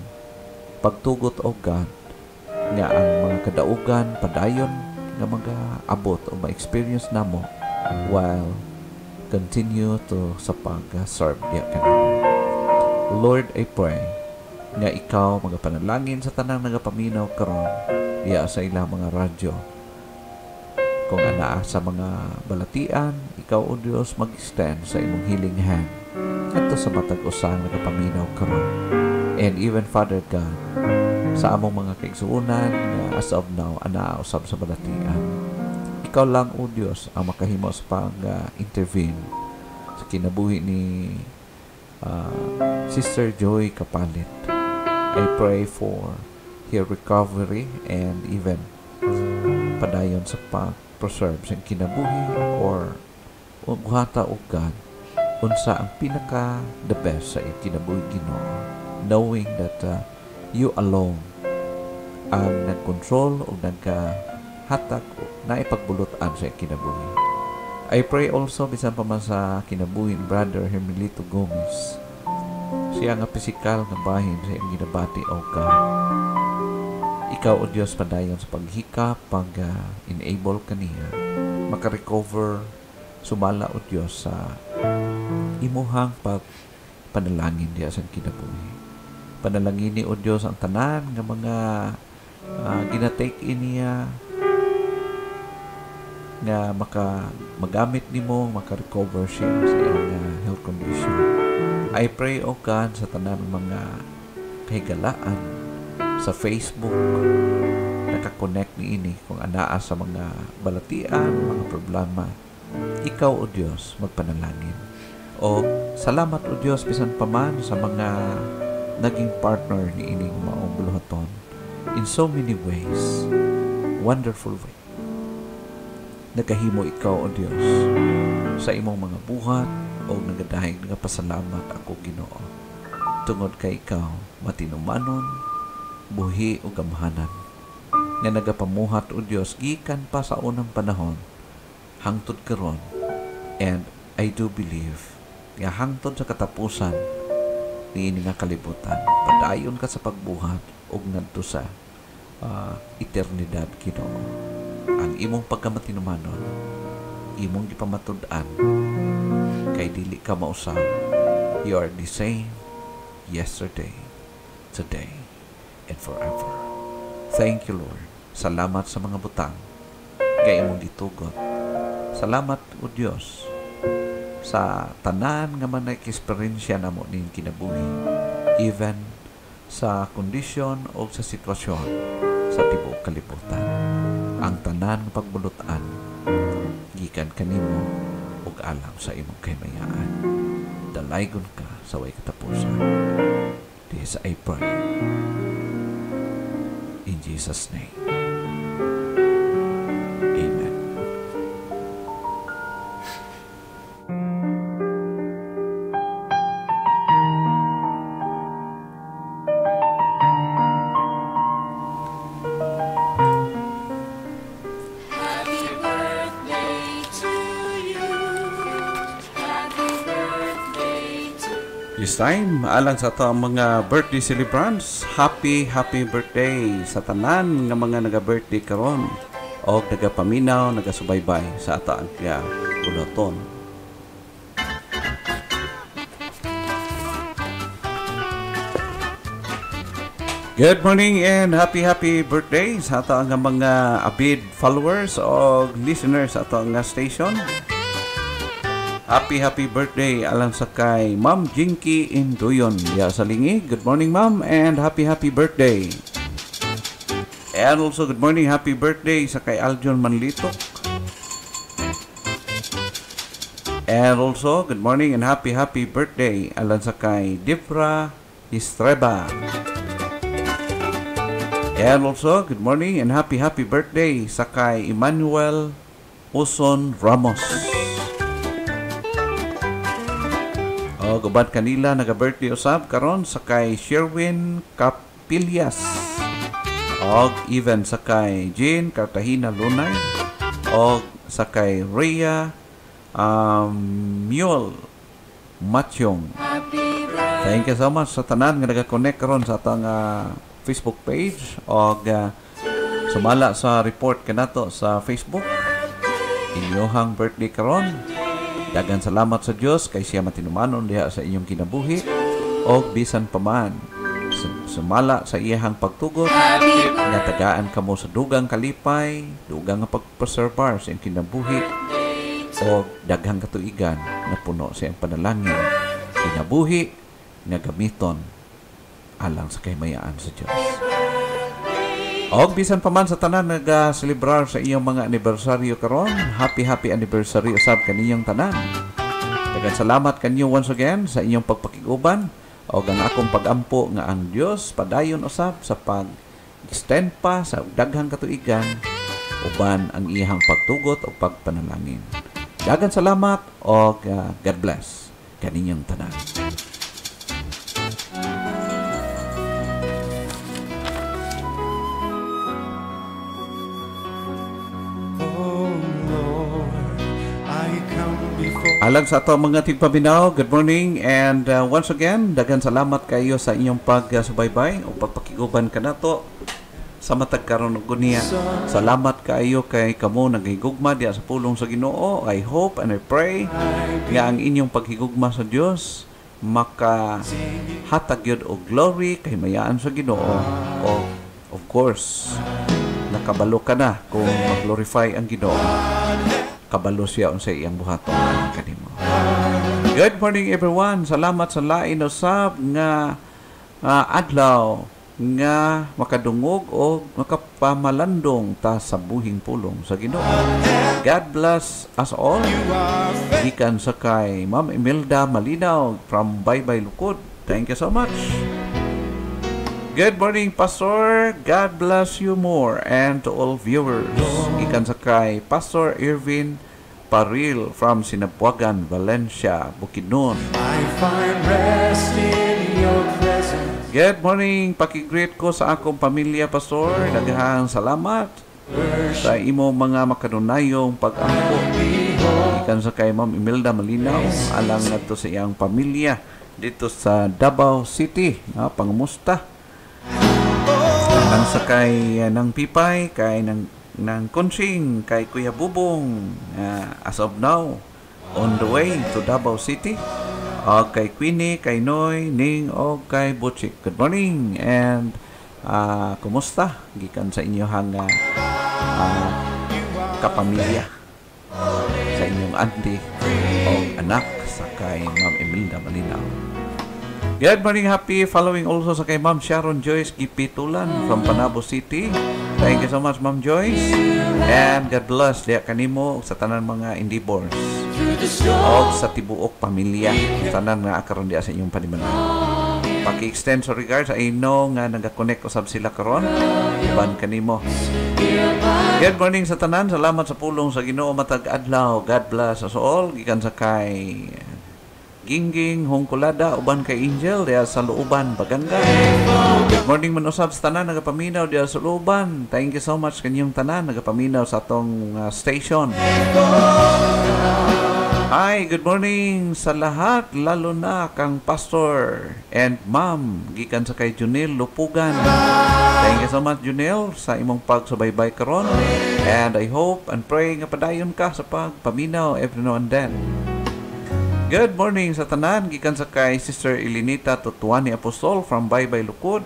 pagtugot, O God, nga ang mga kadaugan padayon nga mag-abot o ma-experience namo while continue to sa pag-serve diya kanimo. Lord, I pray nga ikaw magapanalangin sa tanang nagapaminaw karon diya sa ilang mga radyo. Kung anaa sa mga balatian, ikaw, O Diyos, mag-extend sa imong healing hand adto sa matag usang nagapaminaw karon. And even, Father God, sa among mga kaigsuonan nga as of now anaa usab sa balatian, ikaw lang, O Diyos, ang makahimo sa pag-intervene sa kinabuhi ni Sister Joy Kapalit. I pray for her recovery and even padayon sa pag-preserve sa kinabuhi, or buhata, O God, unsa ang pinaka the best sa kinabuhi, Ginoo, knowing that you alone ang nag-control o nagkahatag na ipagbulotan sa kinabuhi. I pray also bisan pa man sa kinabuhi ni Brother Hermelito Gomez, siya nga pisikal nga bahin sa iyang ginabati, O God. Ikaw, O Diyos, padayon sa paghikap, pag-enable kaniya makarecover sumala o Dios sa imuhang pagpanalangin diya sa kinabuhi. Panalangin ni o Dios ang tanan nga mga ginatake niya nga magamit nimo makarecover siya sa iyang health condition. I pray o God sa tanan mga kahigalaan sa Facebook nakakonect ni ini kung anaa sa mga balatian, mga problema. Ikaw o Diyos magpanalangin. O salamat o Diyos bisan pa man sa mga naging partner ni ining maong buluhaton in so many ways, wonderful way. Nagahimo ikaw o Diyos sa imong mga buhat o nagadahig nga pasalamat ako Ginoo. Tungod kay ikaw matinumanon, buhi o gamhanan nga nagapamuhat o Diyos gikan pa sa unang panahon hangtod karon, and I do believe nga hangtod sa katapusan ni ini nga kalibutan padayon ka sa pagbuhat og ngadto sa eternidad Ginoo. Ang imong pagkamatinumanon, imong gipamatud-an, kay dili ka mausab. You are the same yesterday, today, and forever. Thank you, Lord. Salamat sa mga butang kay imong gitugot. Salamat, O Dios, sa tanan nga man na-experiensya namo ning kinabuhi, even sa kondisyon o sa sitwasyon sa tibuok kalibutan. Ang tanan ng pagbulutan gikan kanimo ug alam sa imong kahimayaan. Dalaygon ka sa way katapusan. This I pray in Jesus' name. Amen. This time, alang sa ito ang mga birthday celebrants, happy birthday sa tanan ng mga naga-birthday karon o nagapaminaw, nagasubaybay sa ato ang buluhaton. Good morning and happy birthday sa ato ang mga avid followers o listeners sa ato ang station. Happy birthday alang sa kay Ma'am Jinky Induyon ya sa Lingi. Good morning Ma'am and happy birthday. And also good morning, happy birthday sa kay Aljon Manlitok. And also good morning and happy birthday alang sa kay Dipra Estreba. And also good morning and happy birthday sa kay Emmanuel Uson Ramos. Gubat kanila naga-birthday usab karon sa kay Sherwin Capillas og even sa kay Jean Cartagena Lunay og sa kay Rhea Mule Matyong. Thank you so much sa tanan nga naga-connect karon sa atong Facebook page og sumala sa report kanato sa Facebook. Inyohang birthday karon. Dagan salamat sa Dios kay siya matinumanon diha sa inyong kinabuhi o bisan pa man sumala sa iyahang pagtugot nga tagaan kamo sa dugang kalipay, dugang nga pagpreserbar sa inyong kinabuhi o daghang katuigan na puno sa iyang panalangin kinabuhi nga gamiton alang sa kahimayaan sa Dios. Og bisan pa man sa tanan naga-celebrar sa iyong mga anibersaryo karon, happy anniversary usab kaninyong tanan. Daghang salamat kanyo once again sa inyong pagpakiguban og ang akong pagampo nga ang Dios padayon usab sa pag-extend pa sa daghang katuigan uban ang iyang pagtugot o pagpanalangin. Daghang salamat og God bless kaninyong tanan. Alang sa ato mga tigpabinaw, good morning and once again, daghang salamat kayo sa inyong pagsubaybay o pagpakiguban kanato sa matag karon ug niya. Salamat kaayo kay kamo naghigugma diya sa pulong sa Ginoo. I hope and I pray nga ang inyong paghigugma sa Dios maka hatag yun og glory kay mayaan sa Ginoo. O of course nakabalo ka na kung mag-glorify ang Ginoo. Kabalo siya sa iyang buhaton kanimo. Good morning everyone. Salamat sa lain usab nga adlaw nga makadungog o makapamalandong ta sa buhing pulong sa Ginoo. God bless us all. Gikan sa kay Ma'am Imelda Malinaw from Baybay Lukod. Thank you so much. Good morning, Pastor. God bless you more and to all viewers. Gikan sa kay Pastor Irvin Paril from Sinabuagan, Valencia, Bukidnon. I find rest in your presence. Good morning. Pakigreet ko sa akong pamilya, Pastor. Daghang salamat sa imo mga makadunayong pag-ampo. Ikan sa kay Ma'am Imelda Malinaw alang ngadto sa iyang pamilya dito sa Davao City. Pangumusta. Alang sa kay ng Pipay, kay ng Kunching, kay Kuya Bubong. As of now, on the way to Davao City. O kay Queenie, kay Noy, Ning, o kay Butchik. Good morning and kumusta? Gikan sa inyong kapamilya, sa inyong auntie o anak sa kay Ma'am Imelda Malinaw. Good morning, happy following also sa kay Ma'am Sharon Joyce Gipitulan from Panabo City. Thank you so much, Ma'am Joyce. And God bless diya kanimo sa tanan mga endeavors o sa tibuok pamilya tanan nga akaron diya sa inyong panimalay. Paki-extend sa regards sa ino nga nagakonect usab sila karon uban kanimo. Good morning sa tanan. Salamat sa pulong sa Ginoo matag adlaw. God bless us all. Gikan sa kay Gingging Hongkulada uban kay Angel diya sa Looban, Baganga. Good morning man usab sa tanan nagapaminaw diya sa Looban. Thank you so much kanyong tanan nagapaminaw sa atong station. Hi, good morning sa lahat, lalo na kang Pastor and Ma'am gikan sa kay Junel Lupugan. Thank you so much, Junel, sa imong pagsubaybay karon. And I hope and pray nga padayon ka sa pagpaminaw every now and then. Good morning sa tanan gikan sa kay Sister Elinita Tutuani Apostol from Baybay Lukod.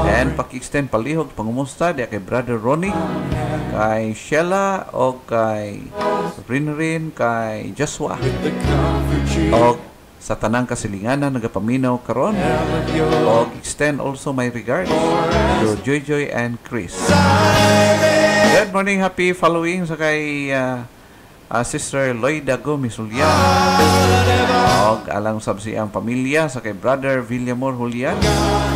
And paki-extend palihog pangumusta diya kay Brother Ronnie, kay Sheila o kay Rinrin, kay Joshua o sa tanang kasilinganan nagapaminaw karon. O extend also my regards to Joy and Chris. Good morning, happy following sa kay Sister Loida Gomez Julian og alang sab siyang pamilya sa kay Brother Villamor Julian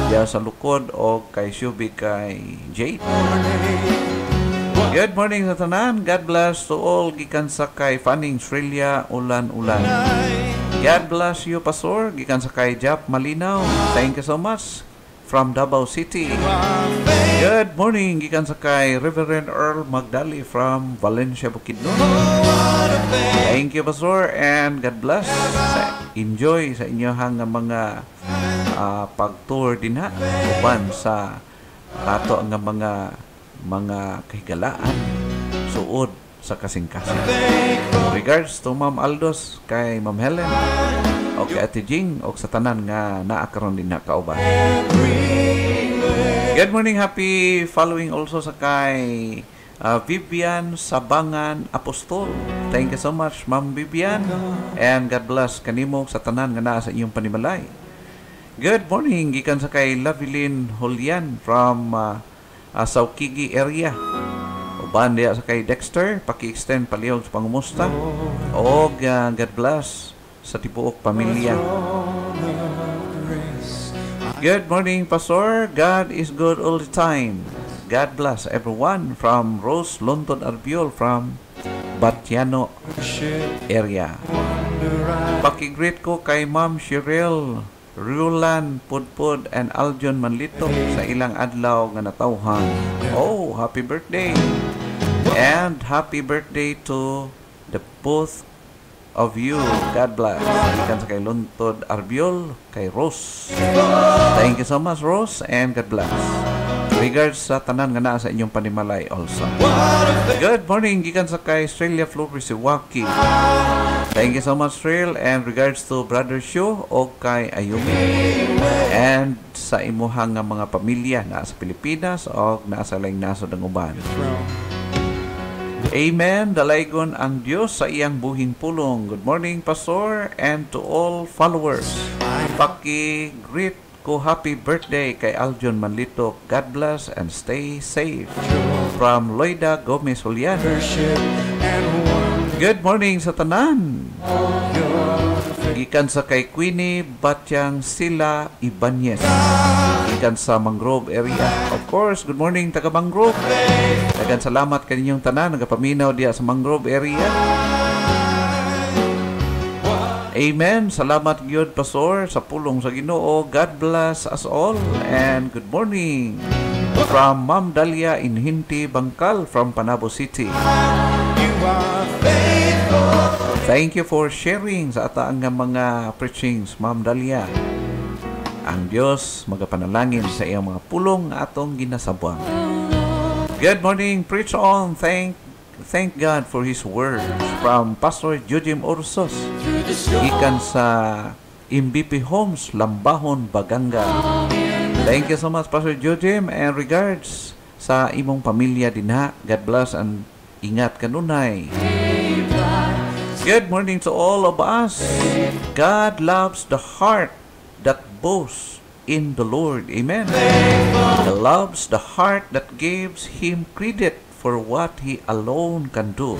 diya sa Lukod o kay Shubi kay Jade. Good morning sa tanan. God bless to all gikan sa kay Fanning Australia Ulan-Ulan. God bless you, Pastor, gikan sa kay Jap Malinaw. Thank you so much from Davao City. Good morning gikan sa kay Reverend Earl Magdali from Valencia, Bukidnon. Thank you, Pastor, and God bless. Enjoy sa inyong mga pag-tour din ha uban sa ato nga mga kahigalaan suod sa kasing-kasing. Regards to Ma'am Aldos, kay Ma'am Helen o kay Ate Jing o sa tanan nga naakaron din na kauban. Good morning, happy following also sa kay Vivian Sabangan Apostol. Thank you so much, Ma'am Vivian, and God bless kanimo sa tanan nga naa sa inyong panimalay. Good morning gikan sa kay Lavilyn Julian from Saukigi area. Uban diya sa kay Dexter, paki-extend palihog sa pangumusta o God bless sa tibuok pamilya. Good morning, Pastor. God is good all the time. God bless everyone from Rose Lonton Arbiol from Batiano area. Paki-greet ko kay Ma'am Cheryl Rulan Pudpud and Aljon Manlito sa ilang adlaw nga natawhan. Oh, happy birthday! And happy birthday to the both of you. God bless. Ikan sa kay Lontod Arbiol, kay Rose. Thank you so much, Rose, and God bless. Regards sa tanan nga naa sa inyong panimalay also. Good morning, gikan sa kay Australia Flores Siwaki. Thank you so much, Trail, and regards to Brother Shu o kay Ayumi. And sa imuhang nga mga pamilya na sa Pilipinas o na sa laing nasod ng uban. Amen. Dalaygon ang Diyos sa iyang buhing pulong. Good morning, Pastor, and to all followers. Paki-greet ko happy birthday kay Aljon Manlito. God bless and stay safe. From Loida Gomez Julian. Good morning sa tanan. Gikan sa kay Queenie Batyang Sila Ibanez. Gikan sa Mangrove area. Of course, good morning taga Mangrove. Dagan salamat kaninyong tanan nagapaminaw diya sa Mangrove area. Amen. Salamat gyud Pastor sa pulong sa Ginoo. God bless us all and good morning from Ma'am Dalia Inhinti Bangkal from Panabo City. Thank you for sharing sa ataang nga mga preachings, Ma'am Dalia. Ang Diyos magapanalangin sa iyang mga pulong atong ginasabwang. Good morning, preach on. Thank God for His word from Pastor Jujim Ursos. Ikan sa MVP Homes, Lambahon, Baganga. Thank you so much, Pastor Jujim, and regards sa imong pamilya dinha. God bless and ingat kanunay. Good morning to all of us. God loves the heart that boasts in the Lord. Amen. He loves the heart that gives Him credit for what He alone can do.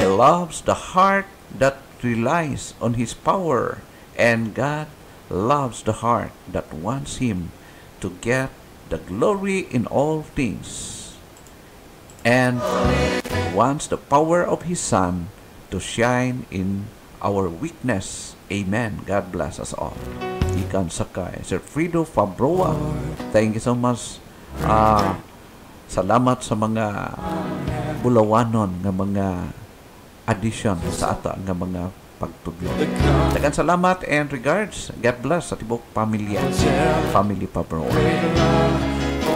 He loves the heart that relies on His power. And God loves the heart that wants Him to get the glory in all things. And wants the power of His Son to shine in our weakness. Amen. God bless us all. Ikan sakay. Sir Frido Fabroa. Thank you so much. Salamat sa mga bulawanon nga mga addition sa ata nga mga pagtudlo. Dagan salamat and regards. God bless sa tibok pamilya. Family Fabroa.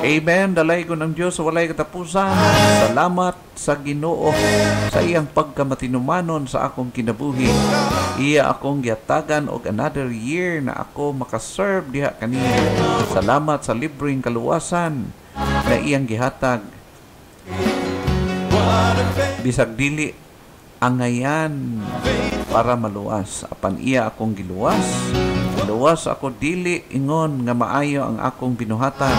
Amen. Dalay ko ng Diyos sa walay katapusan. Salamat sa Ginoo sa iyang pagkamatinumanon sa akong kinabuhi. Iya akong giatagan og another year na ako makaserve diha kaniya. Salamat sa libreng kaluwasan na iyang gihatag. Bisag dili angayan para maluwas. Apan iya akong giluwas. Luwas ako dili ingon nga maayo ang akong binuhatan.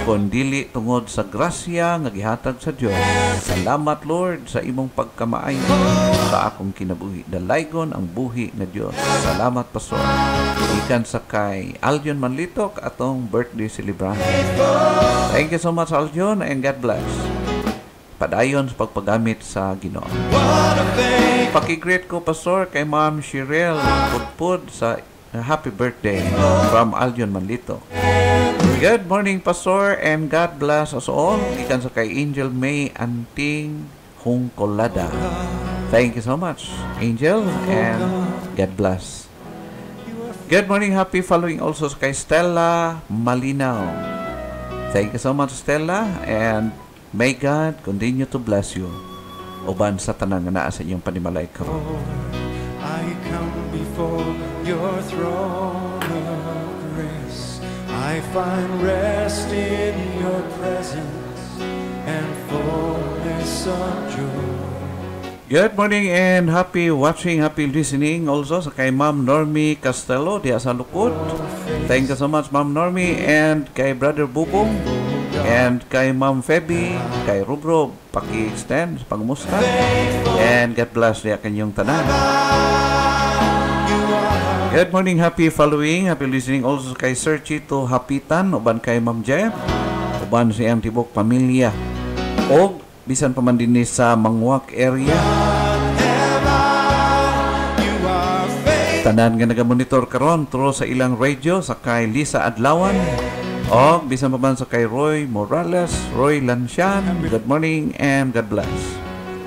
Kon dili tungod sa grasya nga gihatag sa Dios. Salamat Lord sa imong pagkamaayo sa akong kinabuhi. Dalaygon ang buhi nga Dios. Salamat Pastor. Ikan sa kay Aljon Manlitok atong birthday celebration. Thank you so much Aljon and God bless. Padayon sa pagpagamit sa Ginoo. Paki-greet ko Pastor kay Ma'am Shirel Pudpud sa happy birthday from Aljon Manlitok. Good morning, Pastor, and God bless us all. Ikan sa kay Angel May Anting Hungkolada. Thank you so much, Angel, and God bless. Good morning, happy following also sa kay Stella Malinaw. Thank you so much, Stella, and may God continue to bless you. Uban sa tanang nga naa sa inyong panimalay karon. I come before your throne of grace. I find rest in your presence and fullness of joy. Good morning and happy watching, happy listening also sa kay Ma'am Normie Castello diya sa Lukod. Thank you so much Ma'am Normie and kay Brother Bubong and kay Ma'am Feby, kay Rubro, paki-extend sa pangmusta. And God bless diya kanyong tanan. Good morning, happy following, happy listening also kay Sir Chito Hapitan, uban kay Ma'am Jeff, uban siyang tibok pamilya, o bisan pa man din sa Mangwak area. Tanan nga nagamonitor karon through sa ilang radio sa kay Lisa Adlawan, o bisan pa man sa kay Roy Morales, Roy Lanshan. Good morning and God bless.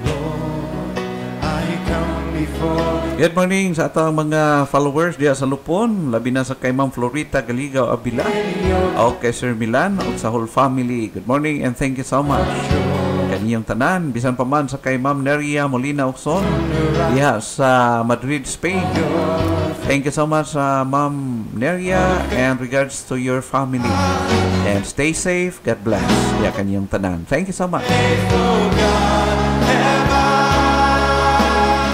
Lord, I come before. Good morning sa atong mga followers diya sa Lupon, labi na sa kay Ma'am Florita Galigaw Abila, o kay Sir Milan, o sa whole family. Good morning and thank you so much. Kaniyang tanan, bisan pa man sa kay Ma'am Neria Molina Oxon, diya sa Madrid, Spain. Thank you so much, Ma'am Neria, and regards to your family. And stay safe. God bless. Diya kaniyang tanan. Thank you so much.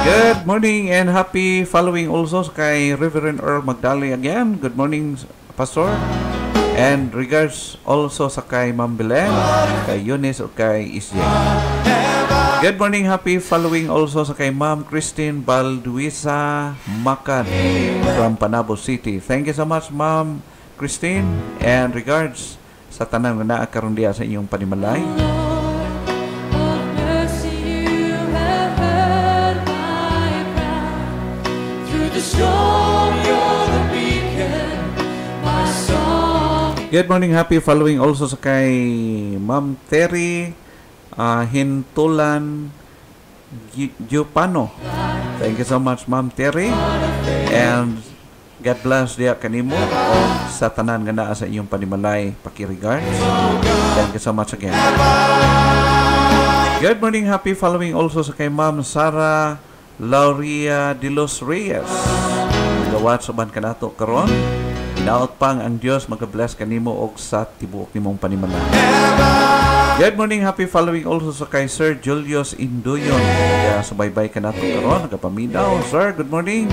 Good morning and happy following also kay Reverend Earl Magdali again. Good morning, Pastor. And regards also sa kay Ma'am Belen, kay Eunice o kay Isye. Good morning, happy following also sa kay Ma'am Christine Balduisa Macan from Panabo City. Thank you so much, Ma'am Christine. And regards sa tanan na karon diya sa inyong panimalay. Good morning, happy following also sa kay Ma'am Terry Hintulan Giupano. Thank you so much, Ma'am Terry, and God bless diya kanimo o sa tanan nga naa sa inyong panimalay. Paki-regards. Thank you so much again. Good morning, happy following also sa kay Ma'am Sara Lauria de los Reyes. Gawat sa ban kanato karon. Inaot pang ang Diyos mag-bless kanimo og sa tibuok nimong panimalay. Good morning, happy following also sa kay Sir Julius Induyon. Kaya subaybay kanato karon nagapaminaw. Sir, good morning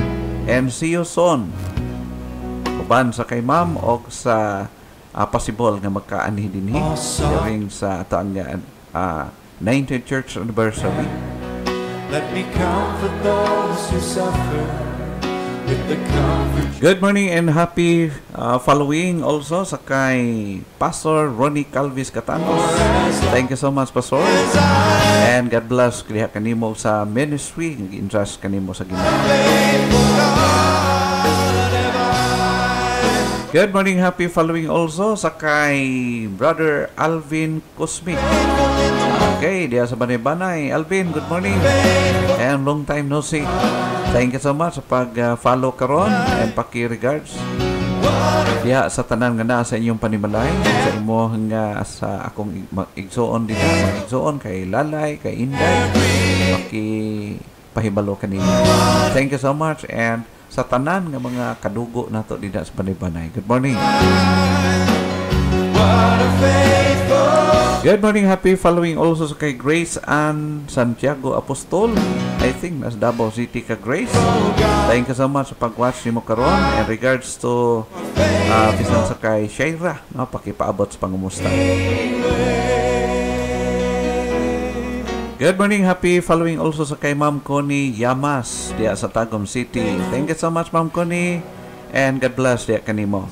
and see you soon. Uban sa kay Ma'am og sa possible nga magkaanhi dinhi during sa atang 90th church anniversary. Let me comfort those who suffer with the comfort. Good morning and happy following also sa kay Pastor Ronnie Calvis Catanos. Thank you so much, Pastor. And God bless kliha kanimo sa ministry nga gi-entrust kanimo sa Ginoo. Good morning, happy following also sa kay Brother Alvin Cosmic. Okay, diya sa Banay-Banay. Alvin, good morning. And long time no see. Thank you so much sa pag-follow karon and paki-regards. Diya sa tanan nga naa sa inyong panimalay, sa imo nga sa akong igsoon din, mga igsoon kay Lalay, kay Inday. Paki-pahibalo kanimo. Thank you so much and sa tanan nga mga kadugo nato dida sa Banay-Banay. Good morning. Good morning, happy following also sa kay Grace Ann Santiago Apostol. I think nas Davao City ka, Grace. Thank you so much sa pag-watch nimo karon in regards to bisan sa kay Shaira, no, pakipaabot sa pangumusta. Good morning, happy following also sa kay Ma'am Connie Yamas diya sa Tagum City. Thank you so much, Ma'am Connie, and God bless diya kanimo.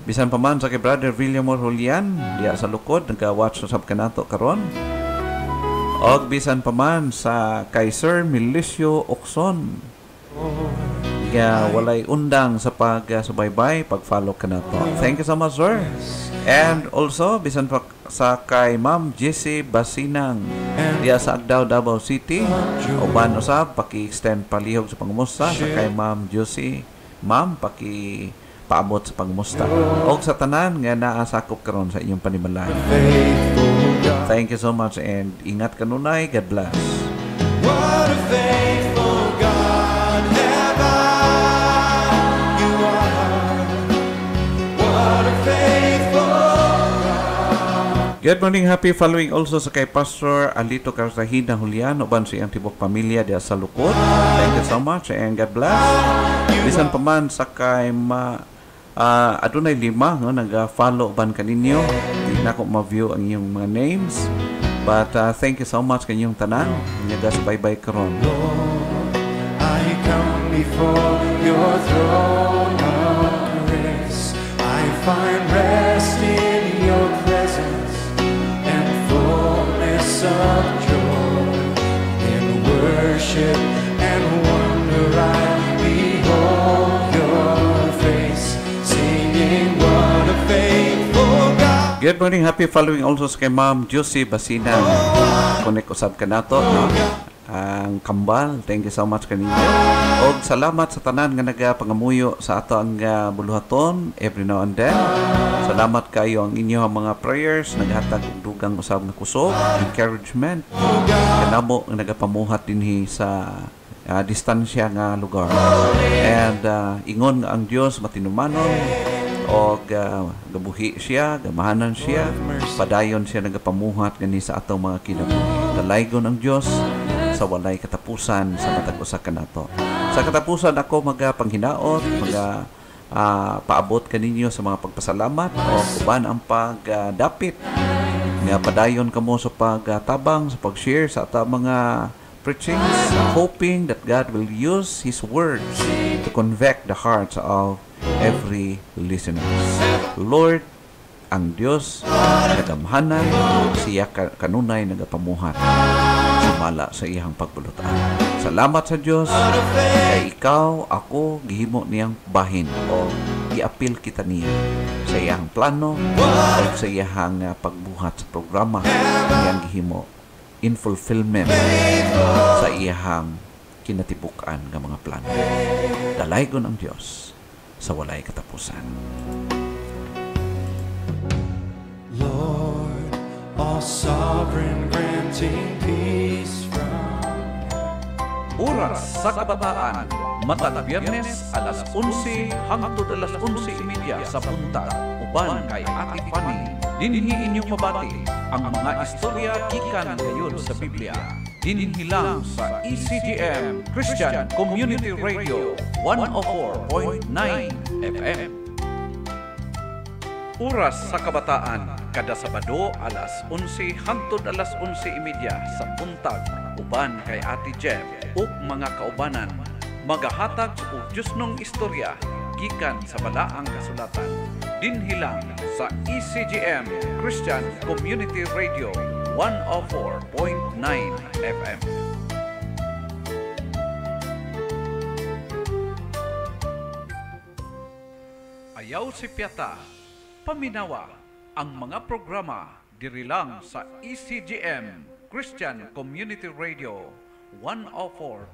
Bisan pa man sa kay Brother William Julian diya sa lukod nagka-watch usab kanato karon. Og bisan pa man sa kay Sir Milicio Oxon. Walay undang sa pag-subaybay, pag-follow kanato. Thank you so much, sir. And also bisan pa sa kay Ma'am Jessie Basinang diya sa Agdao, Davao City. Uban usab paki-extend palihog sa pangumusta sa kay Ma'am Jessie. Ma'am, paabot sa pangumusta og sa tanan nga naa sakop karon sa inyong panimalay. Thank you so much and ingat kanunay. God bless. What a faithful God have I, you are. What a faithful God. Good morning, happy following also sa kay Pastor Alito Cartagena Julian uban sa iyang tibok pamilya diya sa lukod. Thank you so much and God bless. Bisan pa man sa kay adunay 5 no naga-follow ban kaninyo. Di na ko ma-view ang iyong mga names. But thank you so much kanyong tanan. Naga-subaybay karon. Lord, I come before your throne of grace. I find rest in your presence and fullness of joy. In worship and wonder I behold your face, singing what a faithful God. Good morning, happy following also sa kay Ma'am Josie Basina. Connect usab ka nato, no? ang kambal. Thank you so much kaninyo. Og salamat sa tanan nga nagapangamuyo sa ato ang buluhaton every now and then. Salamat kayo ang inyong mga prayers, naghatag og dugang usab nga kusog, encouragement. Kanamo nga nagapamuhat dinhi sa distansya nga lugar. And ingon nga ang Dios matinumanon og gabuhi siya, gamahanan siya, padayon siya nagapamuhat gani sa atong mga kinabuhi. Dalaygon ang Dios sa walay katapusan sa matag usa kanato. Sa katapusan ako magapanghinaot, paabot kaninyo sa mga pagpasalamat o uban ang pagdapit nga padayon kamo sa pagtabang, sa pag-share sa atong mga preachings, hoping that God will use His words to convict the hearts of every listeners. Lord, ang Dios nagamhanan, siya kanunay nagapamuhat sumala sa iyang pagbulutan. Salamat sa Dios kay ikaw, ako gihimo niyang bahin o giapil kita niya sa iyang plano o sa iyang pagbuhat sa programa niyang gihimo in fulfillment sa iyang kinatibukan nga mga plano. Dalaygon ang Dios sa walay katapusan. Lord, all sovereign, granting peace from Oras sa kabataan, matag Biyernes alas 11 hangtod alas 11:30 sa buntag. Uban kay Ate Fanny, dinhi inyong mabati ang mga istorya gikan gayon sa Biblia. Dinhi lang sa ECGM Christian Community Radio 104.9 FM. Oras sa kabataan, kada Sabado alas 11 hangtod alas 11:30 sa buntag. Uban kay Ate Jeff ug mga kaubanan, magahatag og Diosnong istorya gikan sa balaang kasulatan. Dinhi lang sa ECGM Christian Community Radio 104.9 FM. Ayaw si Piata, paminawa ang mga programa diri lang sa ECGM Christian Community Radio 104.9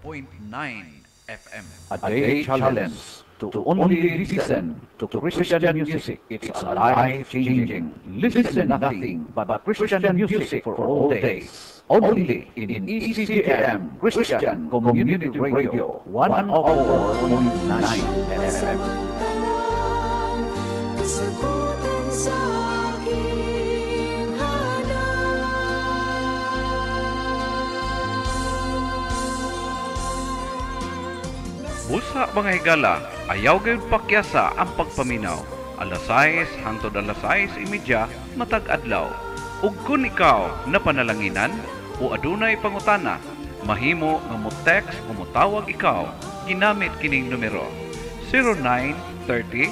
FM. A day challenge to only listen to Christian music. It's a life-changing. Listen nothing but Christian music for all days. Only in ECGM Christian Community Radio 104.9 FM. Busa mga higala, ayaw gayud pakyasa ang pagpaminaw. Alas 6 hangtod alas 6:30 matag adlaw. Ug kung ikaw napanalanginan o adunay pangutana, mahimo nga mo text o mo tawag ikaw ginamit kining numero 0930